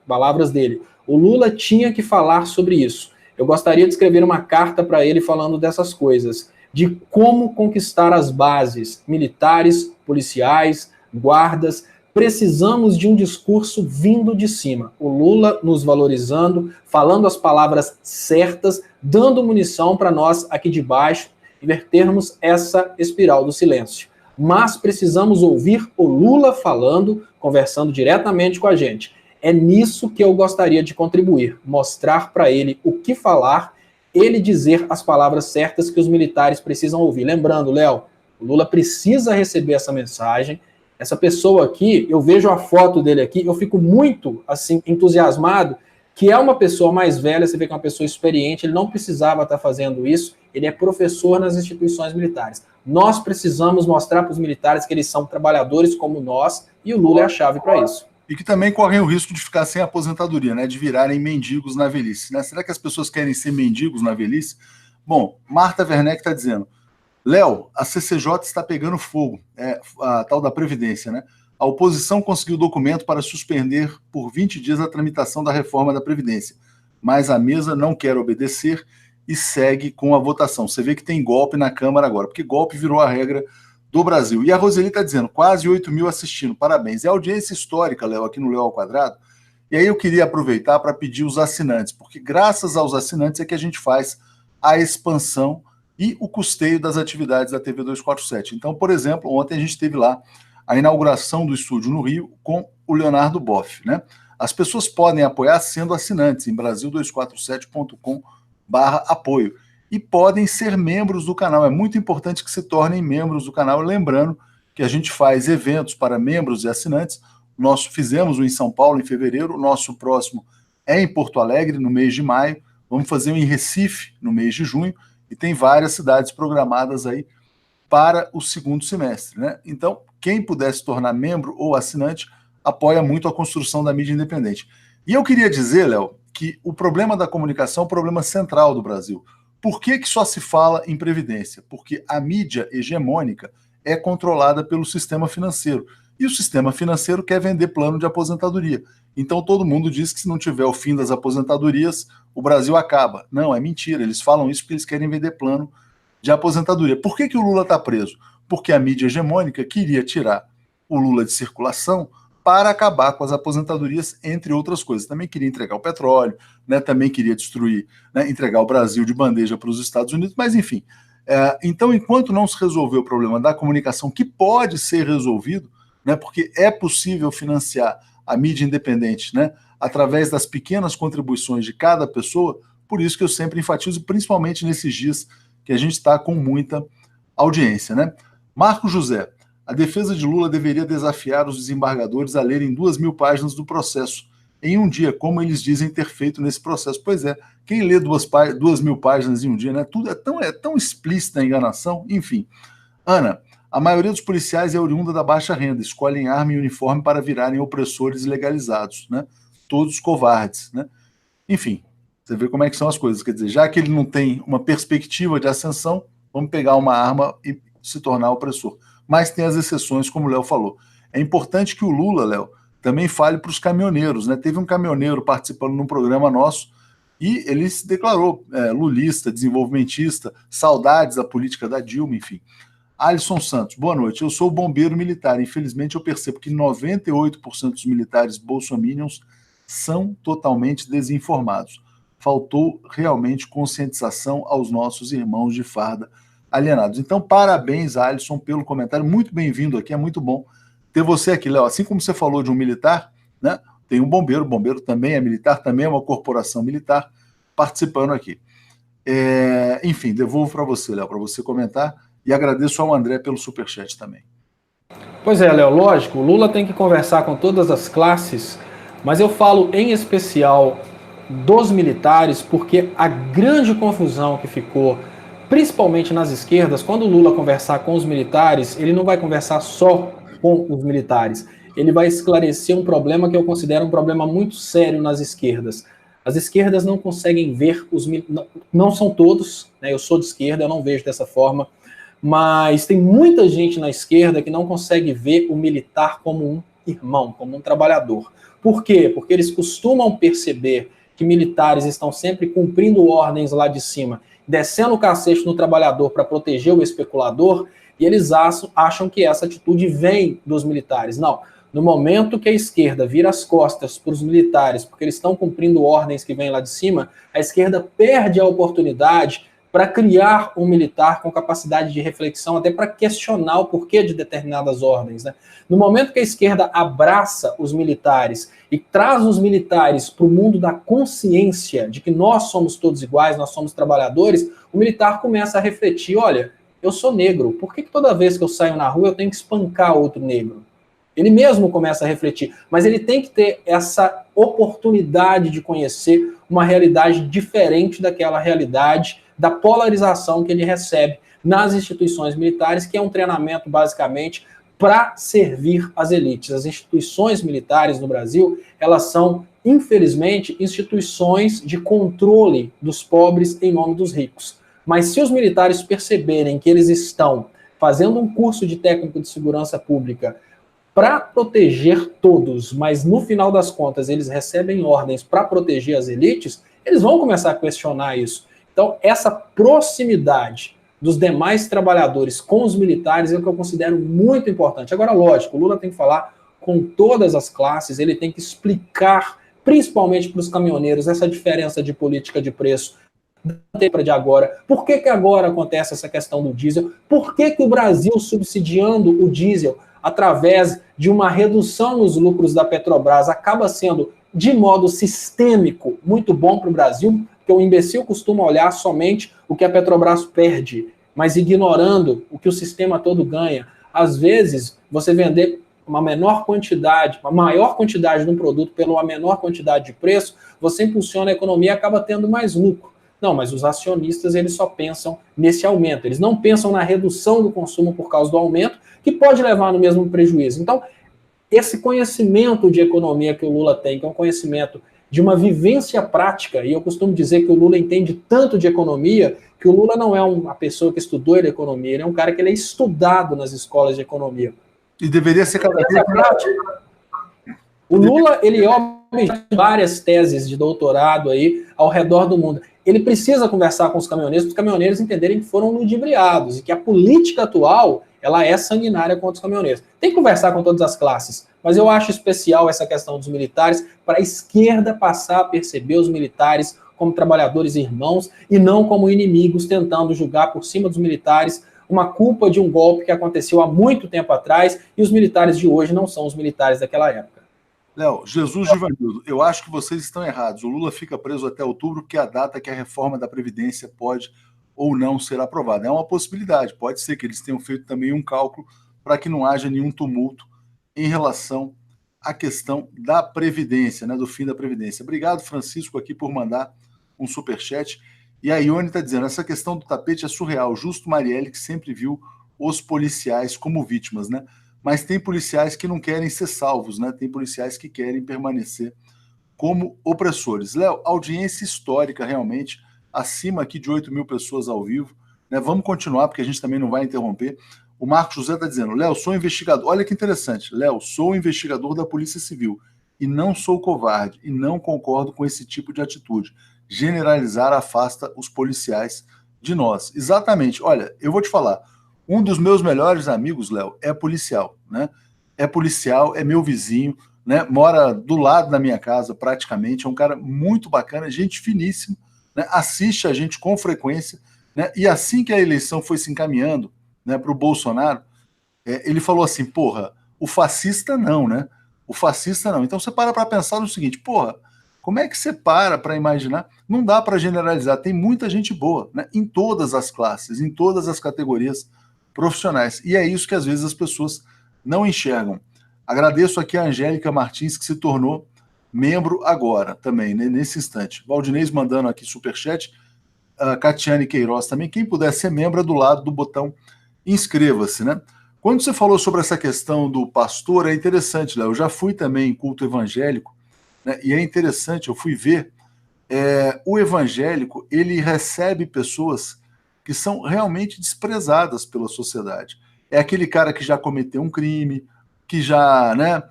Speaker 2: palavras dele: o Lula tinha que falar sobre isso. Eu gostaria de escrever uma carta para ele falando dessas coisas, de como conquistar as bases militares, policiais, guardas. Precisamos de um discurso vindo de cima. O Lula nos valorizando, falando as palavras certas, dando munição para nós aqui de baixo invertermos essa espiral do silêncio. Mas precisamos ouvir o Lula falando, conversando diretamente com a gente. É nisso que eu gostaria de contribuir, mostrar para ele o que falar, ele dizer as palavras certas que os militares precisam ouvir. Lembrando, Léo, o Lula precisa receber essa mensagem. Essa pessoa aqui, eu vejo a foto dele aqui, eu fico muito, assim, entusiasmado, que é uma pessoa mais velha, você vê que é uma pessoa experiente, ele não precisava estar fazendo isso, ele é professor nas instituições militares. Nós precisamos mostrar para os militares que eles são trabalhadores como nós, e o Lula é a chave para isso.
Speaker 1: e que também correm o risco de ficar sem aposentadoria, né, de virarem mendigos na velhice. Né? Será que as pessoas querem ser mendigos na velhice? Bom, Marta Werneck está dizendo, Léo, a CCJ está pegando fogo, a tal da Previdência, né? A oposição conseguiu documento para suspender por 20 dias a tramitação da reforma da Previdência, mas a mesa não quer obedecer e segue com a votação. Você vê que tem golpe na Câmara agora, porque golpe virou a regra do Brasil. E a Roseli está dizendo, quase 8 mil assistindo, parabéns. É audiência histórica, Léo, aqui no Léo ao Quadrado. E aí eu queria aproveitar para pedir os assinantes, porque graças aos assinantes é que a gente faz a expansão e o custeio das atividades da TV 247. Então, por exemplo, ontem a gente teve lá a inauguração do estúdio no Rio com o Leonardo Boff, né? As pessoas podem apoiar sendo assinantes em brasil247.com/apoio e podem ser membros do canal. É muito importante que se tornem membros do canal, lembrando que a gente faz eventos para membros e assinantes. Nós fizemos um em São Paulo em fevereiro, o nosso próximo é em Porto Alegre no mês de maio, vamos fazer um em Recife no mês de junho e tem várias cidades programadas aí para o segundo semestre, né? Então, quem puder se tornar membro ou assinante apoia muito a construção da mídia independente. E eu queria dizer, Léo, que o problema da comunicação é o problema central do Brasil. Por que só se fala em previdência? Porque a mídia hegemônica é controlada pelo sistema financeiro. E o sistema financeiro quer vender plano de aposentadoria. Então todo mundo diz que se não tiver o fim das aposentadorias, o Brasil acaba. Não, é mentira. Eles falam isso porque eles querem vender plano de aposentadoria. Por que o Lula está preso? Porque a mídia hegemônica queria tirar o Lula de circulação para acabar com as aposentadorias, entre outras coisas. Também queria entregar o petróleo, né? Também queria destruir, né? Entregar o Brasil de bandeja para os Estados Unidos, mas enfim. Então, enquanto não se resolver o problema da comunicação, que pode ser resolvido, né? Porque é possível financiar a mídia independente, né? Através das pequenas contribuições de cada pessoa, por isso que eu sempre enfatizo, principalmente nesses dias que a gente está com muita audiência, né? Marco José, a defesa de Lula deveria desafiar os desembargadores a lerem 2.000 páginas do processo em um dia, como eles dizem ter feito nesse processo. Pois é, quem lê 2.000 páginas em um dia, né? Tudo é tão explícita a enganação, enfim. Ana, a maioria dos policiais é oriunda da baixa renda, escolhem arma e uniforme para virarem opressores legalizados, né? Todos covardes, né? Enfim, você vê como é que são as coisas. Quer dizer, já que ele não tem uma perspectiva de ascensão, vamos pegar uma arma e se tornar opressor. Mas tem as exceções, como o Léo falou. É importante que o Lula, Léo, também fale para os caminhoneiros, né? Teve um caminhoneiro participando num programa nosso e ele se declarou lulista, desenvolvimentista, saudades da política da Dilma, enfim. Alisson Santos, boa noite. Eu sou bombeiro militar. Infelizmente, eu percebo que 98% dos militares bolsominions são totalmente desinformados. Faltou realmente conscientização aos nossos irmãos de farda alienados. Então, parabéns, Alisson, pelo comentário. Muito bem-vindo aqui, é muito bom ter você aqui, Léo. Assim como você falou de um militar, né? Tem um bombeiro, o bombeiro também é militar, também é uma corporação militar, participando aqui. Enfim, devolvo para você, Léo, para você comentar, e agradeço ao André pelo superchat também.
Speaker 2: Pois é, Léo, lógico, o Lula tem que conversar com todas as classes, mas eu falo em especial dos militares, porque a grande confusão que ficou, principalmente nas esquerdas, quando o Lula conversar com os militares, ele não vai conversar só com os militares, ele vai esclarecer um problema que eu considero um problema muito sério nas esquerdas. As esquerdas não conseguem ver os militares, não são todos, né? Eu sou de esquerda, eu não vejo dessa forma, mas tem muita gente na esquerda que não consegue ver o militar como um irmão, como um trabalhador. Por quê? Porque eles costumam perceber que militares estão sempre cumprindo ordens lá de cima, descendo o cacete no trabalhador para proteger o especulador, e eles acham que essa atitude vem dos militares. Não. No momento que a esquerda vira as costas para os militares, porque eles estão cumprindo ordens que vêm lá de cima, a esquerda perde a oportunidade para criar um militar com capacidade de reflexão, até para questionar o porquê de determinadas ordens, né? No momento que a esquerda abraça os militares e traz os militares para o mundo da consciência de que nós somos todos iguais, nós somos trabalhadores, o militar começa a refletir, olha, eu sou negro, por que toda vez que eu saio na rua eu tenho que espancar outro negro? Ele mesmo começa a refletir, mas ele tem que ter essa oportunidade de conhecer uma realidade diferente daquela realidade da polarização que ele recebe nas instituições militares, que é um treinamento, basicamente, para servir as elites. As instituições militares no Brasil, elas são, infelizmente, instituições de controle dos pobres em nome dos ricos. Mas se os militares perceberem que eles estão fazendo um curso de técnico de segurança pública para proteger todos, mas no final das contas eles recebem ordens para proteger as elites, eles vão começar a questionar isso. Então, essa proximidade dos demais trabalhadores com os militares é o que eu considero muito importante. Agora, lógico, o Lula tem que falar com todas as classes, ele tem que explicar, principalmente para os caminhoneiros, essa diferença de política de preço de agora. Por que agora acontece essa questão do diesel? Por que o Brasil, subsidiando o diesel através de uma redução nos lucros da Petrobras, acaba sendo, de modo sistêmico, muito bom para o Brasil? Porque o imbecil costuma olhar somente o que a Petrobras perde, mas ignorando o que o sistema todo ganha. Às vezes, você vender uma maior quantidade de um produto pela menor quantidade de preço, você impulsiona a economia e acaba tendo mais lucro. Não, mas os acionistas, eles só pensam nesse aumento. Eles não pensam na redução do consumo por causa do aumento, que pode levar no mesmo prejuízo. Então, esse conhecimento de economia que o Lula tem, que é um conhecimento de uma vivência prática, e eu costumo dizer que o Lula entende tanto de economia, que o Lula não é uma pessoa que estudou economia, ele é um cara que ele é estudado nas escolas de economia.
Speaker 1: E deveria ser cada vez prática.
Speaker 2: O Lula, ele obtém várias teses de doutorado aí ao redor do mundo. Ele precisa conversar com os caminhoneiros, para os caminhoneiros entenderem que foram ludibriados e que a política atual, ela é sanguinária contra os caminhoneiros. Tem que conversar com todas as classes, mas eu acho especial essa questão dos militares para a esquerda passar a perceber os militares como trabalhadores irmãos e não como inimigos, tentando julgar por cima dos militares uma culpa de um golpe que aconteceu há muito tempo atrás e os militares de hoje não são os militares daquela época.
Speaker 1: Léo, Jesus Givanildo, eu acho que vocês estão errados. O Lula fica preso até outubro, que é a data que a reforma da Previdência pode ou não ser aprovada. É uma possibilidade, pode ser que eles tenham feito também um cálculo para que não haja nenhum tumulto em relação à questão da Previdência, né, do fim da Previdência. Obrigado, Francisco, aqui por mandar um superchat. E a Ione está dizendo, essa questão do tapete é surreal. Justo Marielle, que sempre viu os policiais como vítimas, né? Mas tem policiais que não querem ser salvos, né? Tem policiais que querem permanecer como opressores. Léo, audiência histórica realmente, acima aqui de 8 mil pessoas ao vivo, né? Vamos continuar, porque a gente também não vai interromper. O Marcos José está dizendo, Léo, sou investigador. Olha que interessante, Léo, sou investigador da Polícia Civil e não sou covarde e não concordo com esse tipo de atitude. Generalizar afasta os policiais de nós. Exatamente. Olha, eu vou te falar, um dos meus melhores amigos, Léo, é policial, né? É policial, é meu vizinho, né? Mora do lado da minha casa, praticamente. É um cara muito bacana, gente finíssima, né? Assiste a gente com frequência, né? E assim que a eleição foi se encaminhando, né, para o Bolsonaro, ele falou assim, porra, o fascista não, né? O fascista não. Então você para pensar no seguinte, porra, como é que você para imaginar? Não dá para generalizar, tem muita gente boa, né? Em todas as classes, em todas as categorias profissionais. E é isso que às vezes as pessoas não enxergam. Agradeço aqui a Angélica Martins, que se tornou membro agora também, né, nesse instante. Valdinez mandando aqui superchat, a Catiane Queiroz também. Quem puder ser membro é do lado do botão inscreva-se, né? Quando você falou sobre essa questão do pastor, é interessante, Léo. Eu já fui também em culto evangélico, né, e é interessante, eu fui ver, o evangélico, ele recebe pessoas que são realmente desprezadas pela sociedade. É aquele cara que já cometeu um crime, que já, né,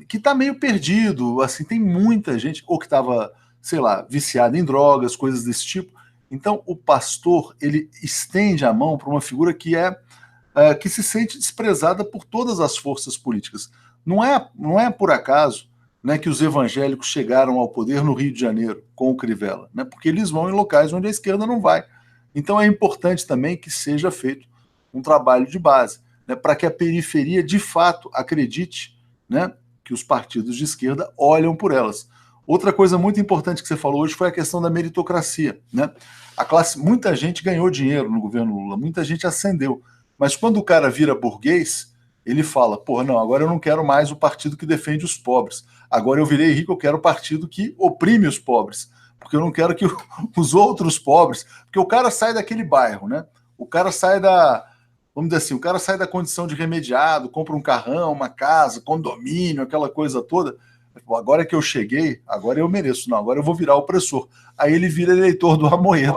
Speaker 1: que está meio perdido, assim, tem muita gente, ou que estava, sei lá, viciado em drogas, coisas desse tipo. Então, o pastor, ele estende a mão para uma figura que que se sente desprezada por todas as forças políticas. Não é por acaso, né, que os evangélicos chegaram ao poder no Rio de Janeiro com o Crivella, né, porque eles vão em locais onde a esquerda não vai. Então é importante também que seja feito um trabalho de base, né, para que a periferia de fato acredite, né, que os partidos de esquerda olham por elas. Outra coisa muito importante que você falou hoje foi a questão da meritocracia, né? Muita gente ganhou dinheiro no governo Lula, muita gente ascendeu, mas quando o cara vira burguês, ele fala, porra, não, agora eu não quero mais o partido que defende os pobres, agora eu virei rico, eu quero o partido que oprime os pobres, porque eu não quero que os outros pobres, porque o cara sai daquele bairro, né? O cara sai vamos dizer assim, o cara sai da condição de remediado, compra um carrão, uma casa, condomínio, aquela coisa toda. Pô, agora que eu cheguei, agora eu mereço. Não, agora eu vou virar opressor. Aí ele vira eleitor do Amoedo.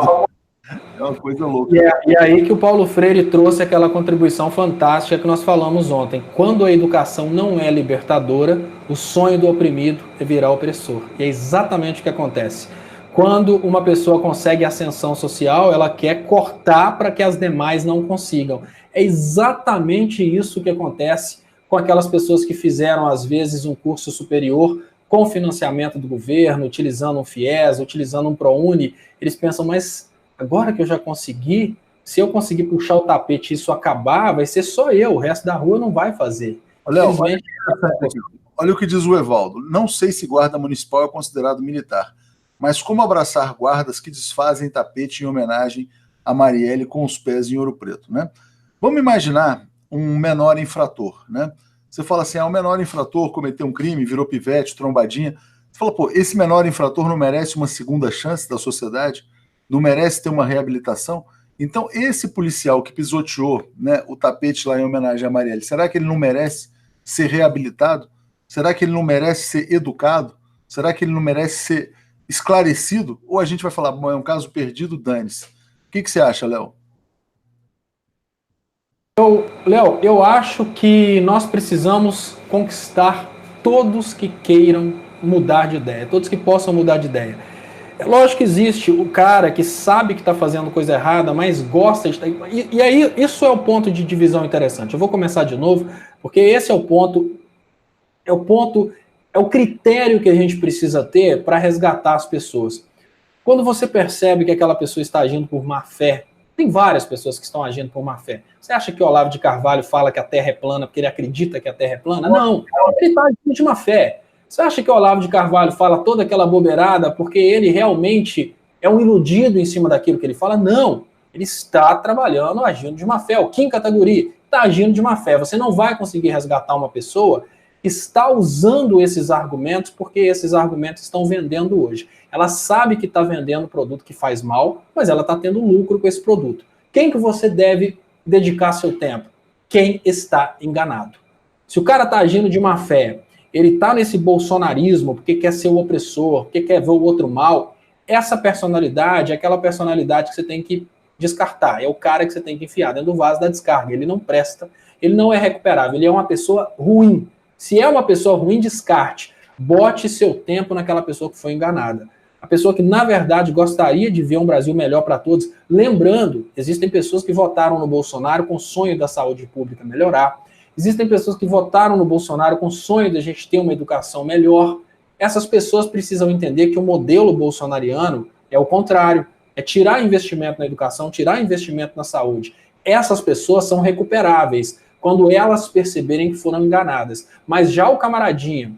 Speaker 1: É uma coisa louca.
Speaker 2: E aí que o Paulo Freire trouxe aquela contribuição fantástica que nós falamos ontem. Quando a educação não é libertadora, o sonho do oprimido é virar opressor. E é exatamente o que acontece. Quando uma pessoa consegue ascensão social, ela quer cortar para que as demais não consigam. É exatamente isso que acontece com aquelas pessoas que fizeram, às vezes, um curso superior com financiamento do governo, utilizando um FIES, utilizando um ProUni. Eles pensam, mas agora que eu já consegui, se eu conseguir puxar o tapete e isso acabar, vai ser só eu, o resto da rua não vai fazer.
Speaker 1: Olha o que diz o Evaldo. Não sei se guarda municipal é considerado militar, mas como abraçar guardas que desfazem tapete em homenagem a Marielle com os pés em Ouro Preto, né? Vamos imaginar um menor infrator, né? Você fala assim, um menor infrator cometeu um crime, virou pivete, trombadinha. Você fala, pô, esse menor infrator não merece uma segunda chance da sociedade? Não merece ter uma reabilitação? Então, esse policial que pisoteou, né, o tapete lá em homenagem a Marielle, será que ele não merece ser reabilitado? Será que ele não merece ser educado? Será que ele não merece ser esclarecido? Ou a gente vai falar, bom, é um caso perdido, dane-se. O que você acha, Léo?
Speaker 2: Léo, eu acho que nós precisamos conquistar todos que queiram mudar de ideia, todos que possam mudar de ideia. É lógico que existe o cara que sabe que está fazendo coisa errada, mas gosta de... E aí, isso é o ponto de divisão interessante. Eu vou começar de novo, porque esse é o ponto, é o critério que a gente precisa ter para resgatar as pessoas. Quando você percebe que aquela pessoa está agindo por má fé, tem várias pessoas que estão agindo por má fé. Você acha que o Olavo de Carvalho fala que a Terra é plana porque ele acredita que a Terra é plana? Não, ele está agindo de má fé. Você acha que o Olavo de Carvalho fala toda aquela bobeirada porque ele realmente é um iludido em cima daquilo que ele fala? Não, ele está trabalhando, agindo de má fé. O Kim Kataguiri está agindo de má fé. Você não vai conseguir resgatar uma pessoa que está usando esses argumentos porque esses argumentos estão vendendo hoje. Ela sabe que está vendendo produto que faz mal, mas ela está tendo lucro com esse produto. Quem que você deve dedicar seu tempo? Quem está enganado. Se o cara está agindo de má fé, ele está nesse bolsonarismo porque quer ser o opressor, porque quer ver o outro mal, essa personalidade é aquela personalidade que você tem que descartar. É o cara que você tem que enfiar dentro do vaso da descarga. Ele não presta, ele não é recuperável, ele é uma pessoa ruim. Se é uma pessoa ruim, descarte. Bote seu tempo naquela pessoa que foi enganada. A pessoa que, na verdade, gostaria de ver um Brasil melhor para todos. Lembrando, existem pessoas que votaram no Bolsonaro com o sonho da saúde pública melhorar. Existem pessoas que votaram no Bolsonaro com o sonho de a gente ter uma educação melhor. Essas pessoas precisam entender que o modelo bolsonariano é o contrário. É tirar investimento na educação, tirar investimento na saúde. Essas pessoas são recuperáveis quando elas perceberem que foram enganadas. Mas já o camaradinho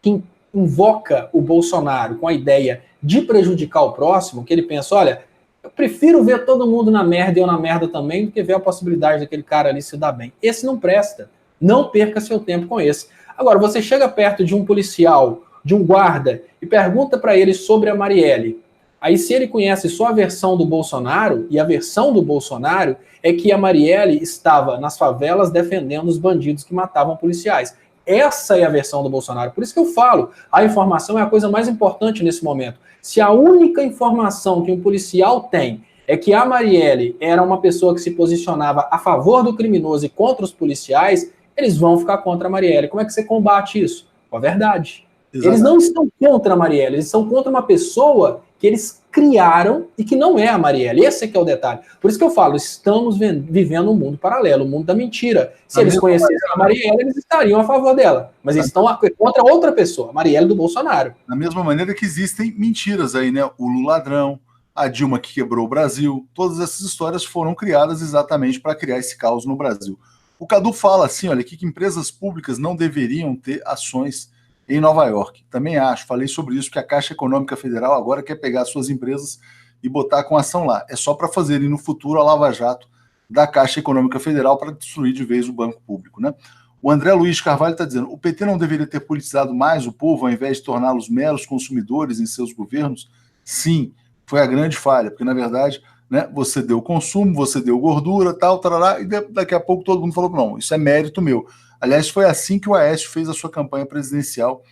Speaker 2: que invoca o Bolsonaro com a ideia de prejudicar o próximo, que ele pensa, olha, eu prefiro ver todo mundo na merda e eu na merda também do que ver a possibilidade daquele cara ali se dar bem. Esse não presta. Não perca seu tempo com esse. Agora, você chega perto de um policial, de um guarda, e pergunta para ele sobre a Marielle. Aí, se ele conhece só a versão do Bolsonaro, e a versão do Bolsonaro é que a Marielle estava nas favelas defendendo os bandidos que matavam policiais. Essa é a versão do Bolsonaro. Por isso que eu falo, a informação é a coisa mais importante nesse momento. Se a única informação que um policial tem é que a Marielle era uma pessoa que se posicionava a favor do criminoso e contra os policiais, eles vão ficar contra a Marielle. Como é que você combate isso? Com a verdade. Exatamente. Eles não estão contra a Marielle, eles estão contra uma pessoa que eles criaram e que não é a Marielle. Esse é que é o detalhe. Por isso que eu falo, estamos vivendo um mundo paralelo, um mundo da mentira. Se eles conhecessem a Marielle, eles estariam a favor dela. Mas eles estão contra outra pessoa, a Marielle do Bolsonaro.
Speaker 1: Da mesma maneira que existem mentiras aí, né? O Lula ladrão, a Dilma que quebrou o Brasil, todas essas histórias foram criadas exatamente para criar esse caos no Brasil. O Cadu fala assim, olha, que empresas públicas não deveriam ter ações em Nova York. Também acho, falei sobre isso, que a Caixa Econômica Federal agora quer pegar suas empresas e botar com ação lá. É só para fazerem no futuro a Lava Jato da Caixa Econômica Federal para destruir de vez o banco público, né? O André Luiz Carvalho está dizendo, o PT não deveria ter politizado mais o povo ao invés de torná-los meros consumidores em seus governos? Sim, foi a grande falha, porque na verdade né? Você deu consumo, você deu gordura, tal, tarará, e daqui a pouco todo mundo falou, não, isso é mérito meu. Aliás, foi assim que o Aécio fez a sua campanha presidencial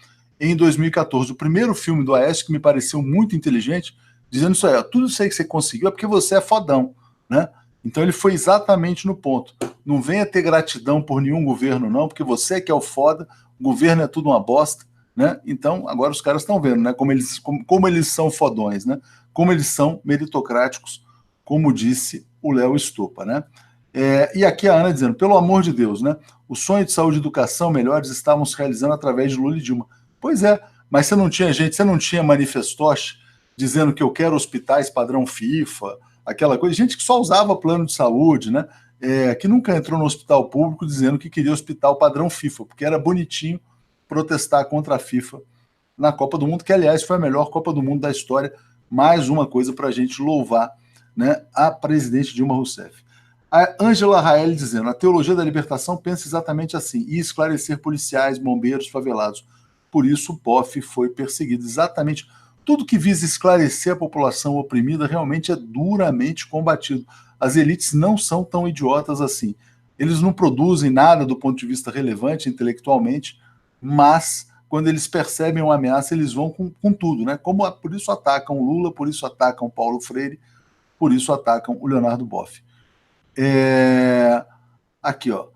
Speaker 1: em 2014. O primeiro filme do Aécio que me pareceu muito inteligente, dizendo isso aí, ó, tudo isso aí que você conseguiu é porque você é fodão, né? Então ele foi exatamente no ponto. Não venha ter gratidão por nenhum governo, não, porque você que é o foda, o governo é tudo uma bosta, né? Então, agora os caras estão vendo, né? Como eles são fodões, né? Como eles são meritocráticos, como disse o Léo Estopa, né? E aqui a Ana dizendo, pelo amor de Deus, né? O sonho de saúde e educação melhores estavam se realizando através de Lula e Dilma. Pois é, mas você não tinha manifestoche dizendo que eu quero hospitais padrão FIFA, aquela coisa, gente que só usava plano de saúde, né? Que nunca entrou no hospital público dizendo que queria hospital padrão FIFA, porque era bonitinho protestar contra a FIFA na Copa do Mundo, que aliás foi a melhor Copa do Mundo da história. Mais uma coisa para a gente louvar, né, a presidente Dilma Rousseff. A Ângela Raeli dizendo, a teologia da libertação pensa exatamente assim, e esclarecer policiais, bombeiros, favelados. Por isso o POF foi perseguido. Exatamente. Tudo que visa esclarecer a população oprimida realmente é duramente combatido. As elites não são tão idiotas assim. Eles não produzem nada do ponto de vista relevante intelectualmente, mas quando eles percebem uma ameaça, eles vão com tudo, né? Por isso atacam Lula, por isso atacam Paulo Freire, por isso atacam o Leonardo Boff. Aqui, ó.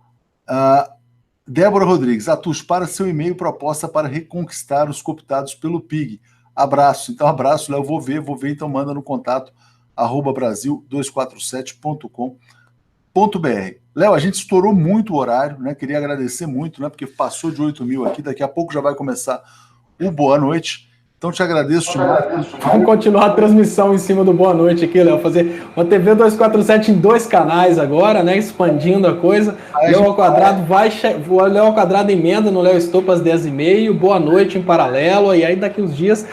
Speaker 1: Débora Rodrigues, Atus, para seu e-mail proposta para reconquistar os cooptados pelo PIG. Abraço. Então, abraço, Léo. Vou ver, então manda no contato @brasil247.com.br. Léo, a gente estourou muito o horário, né? Queria agradecer muito, né? Porque passou de 8.000 aqui, daqui a pouco já vai começar o Boa Noite. Então, te agradeço demais.
Speaker 2: Vamos continuar a transmissão em cima do Boa Noite aqui, Léo. Fazer uma TV 247 em 2 canais agora, né? Expandindo a coisa. Léo ao quadrado o Léo ao quadrado emenda no Léo Estopa às 10h30, Boa Noite em paralelo, e aí daqui uns dias,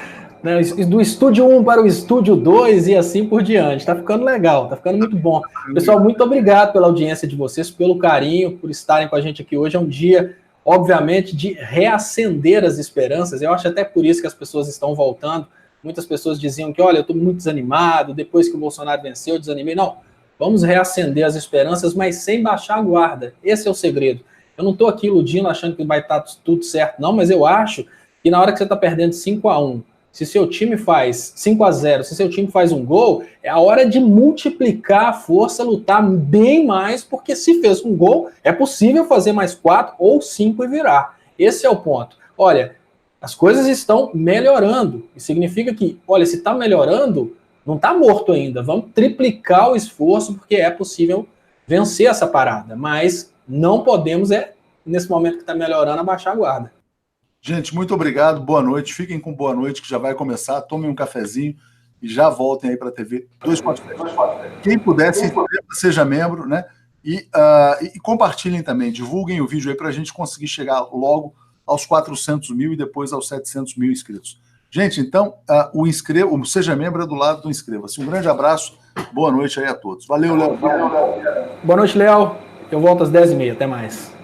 Speaker 2: né, do estúdio 1 para o estúdio 2 e assim por diante. Tá ficando legal, tá ficando muito bom. Pessoal, muito obrigado pela audiência de vocês, pelo carinho, por estarem com a gente aqui hoje. É um dia, obviamente, de reacender as esperanças. Eu acho até por isso que as pessoas estão voltando. Muitas pessoas diziam que, olha, eu estou muito desanimado, depois que o Bolsonaro venceu, eu desanimei. Não, vamos reacender as esperanças, mas sem baixar a guarda. Esse é o segredo. Eu não estou aqui iludindo, achando que vai estar tudo certo, não, mas eu acho que na hora que você está perdendo 5-1, se seu time faz 5-0, se seu time faz um gol, é a hora de multiplicar a força, lutar bem mais, porque se fez um gol, é possível fazer mais 4 ou 5 e virar. Esse é o ponto. Olha, as coisas estão melhorando. E significa que, olha, se está melhorando, não está morto ainda. Vamos triplicar o esforço, porque é possível vencer essa parada. Mas não podemos, nesse momento que está melhorando, abaixar a guarda.
Speaker 1: Gente, muito obrigado, boa noite. Fiquem com boa noite, que já vai começar. Tomem um cafezinho e já voltem aí para a TV 247. Quem puder, seja membro, né? E compartilhem também, divulguem o vídeo aí para a gente conseguir chegar logo aos 400.000 e depois aos 700.000 inscritos. Gente, então, o Seja Membro é do lado do Inscreva-se. Um grande abraço, boa noite aí a todos. Valeu, Léo.
Speaker 2: Boa noite, Léo. Eu volto às 10h30. Até mais.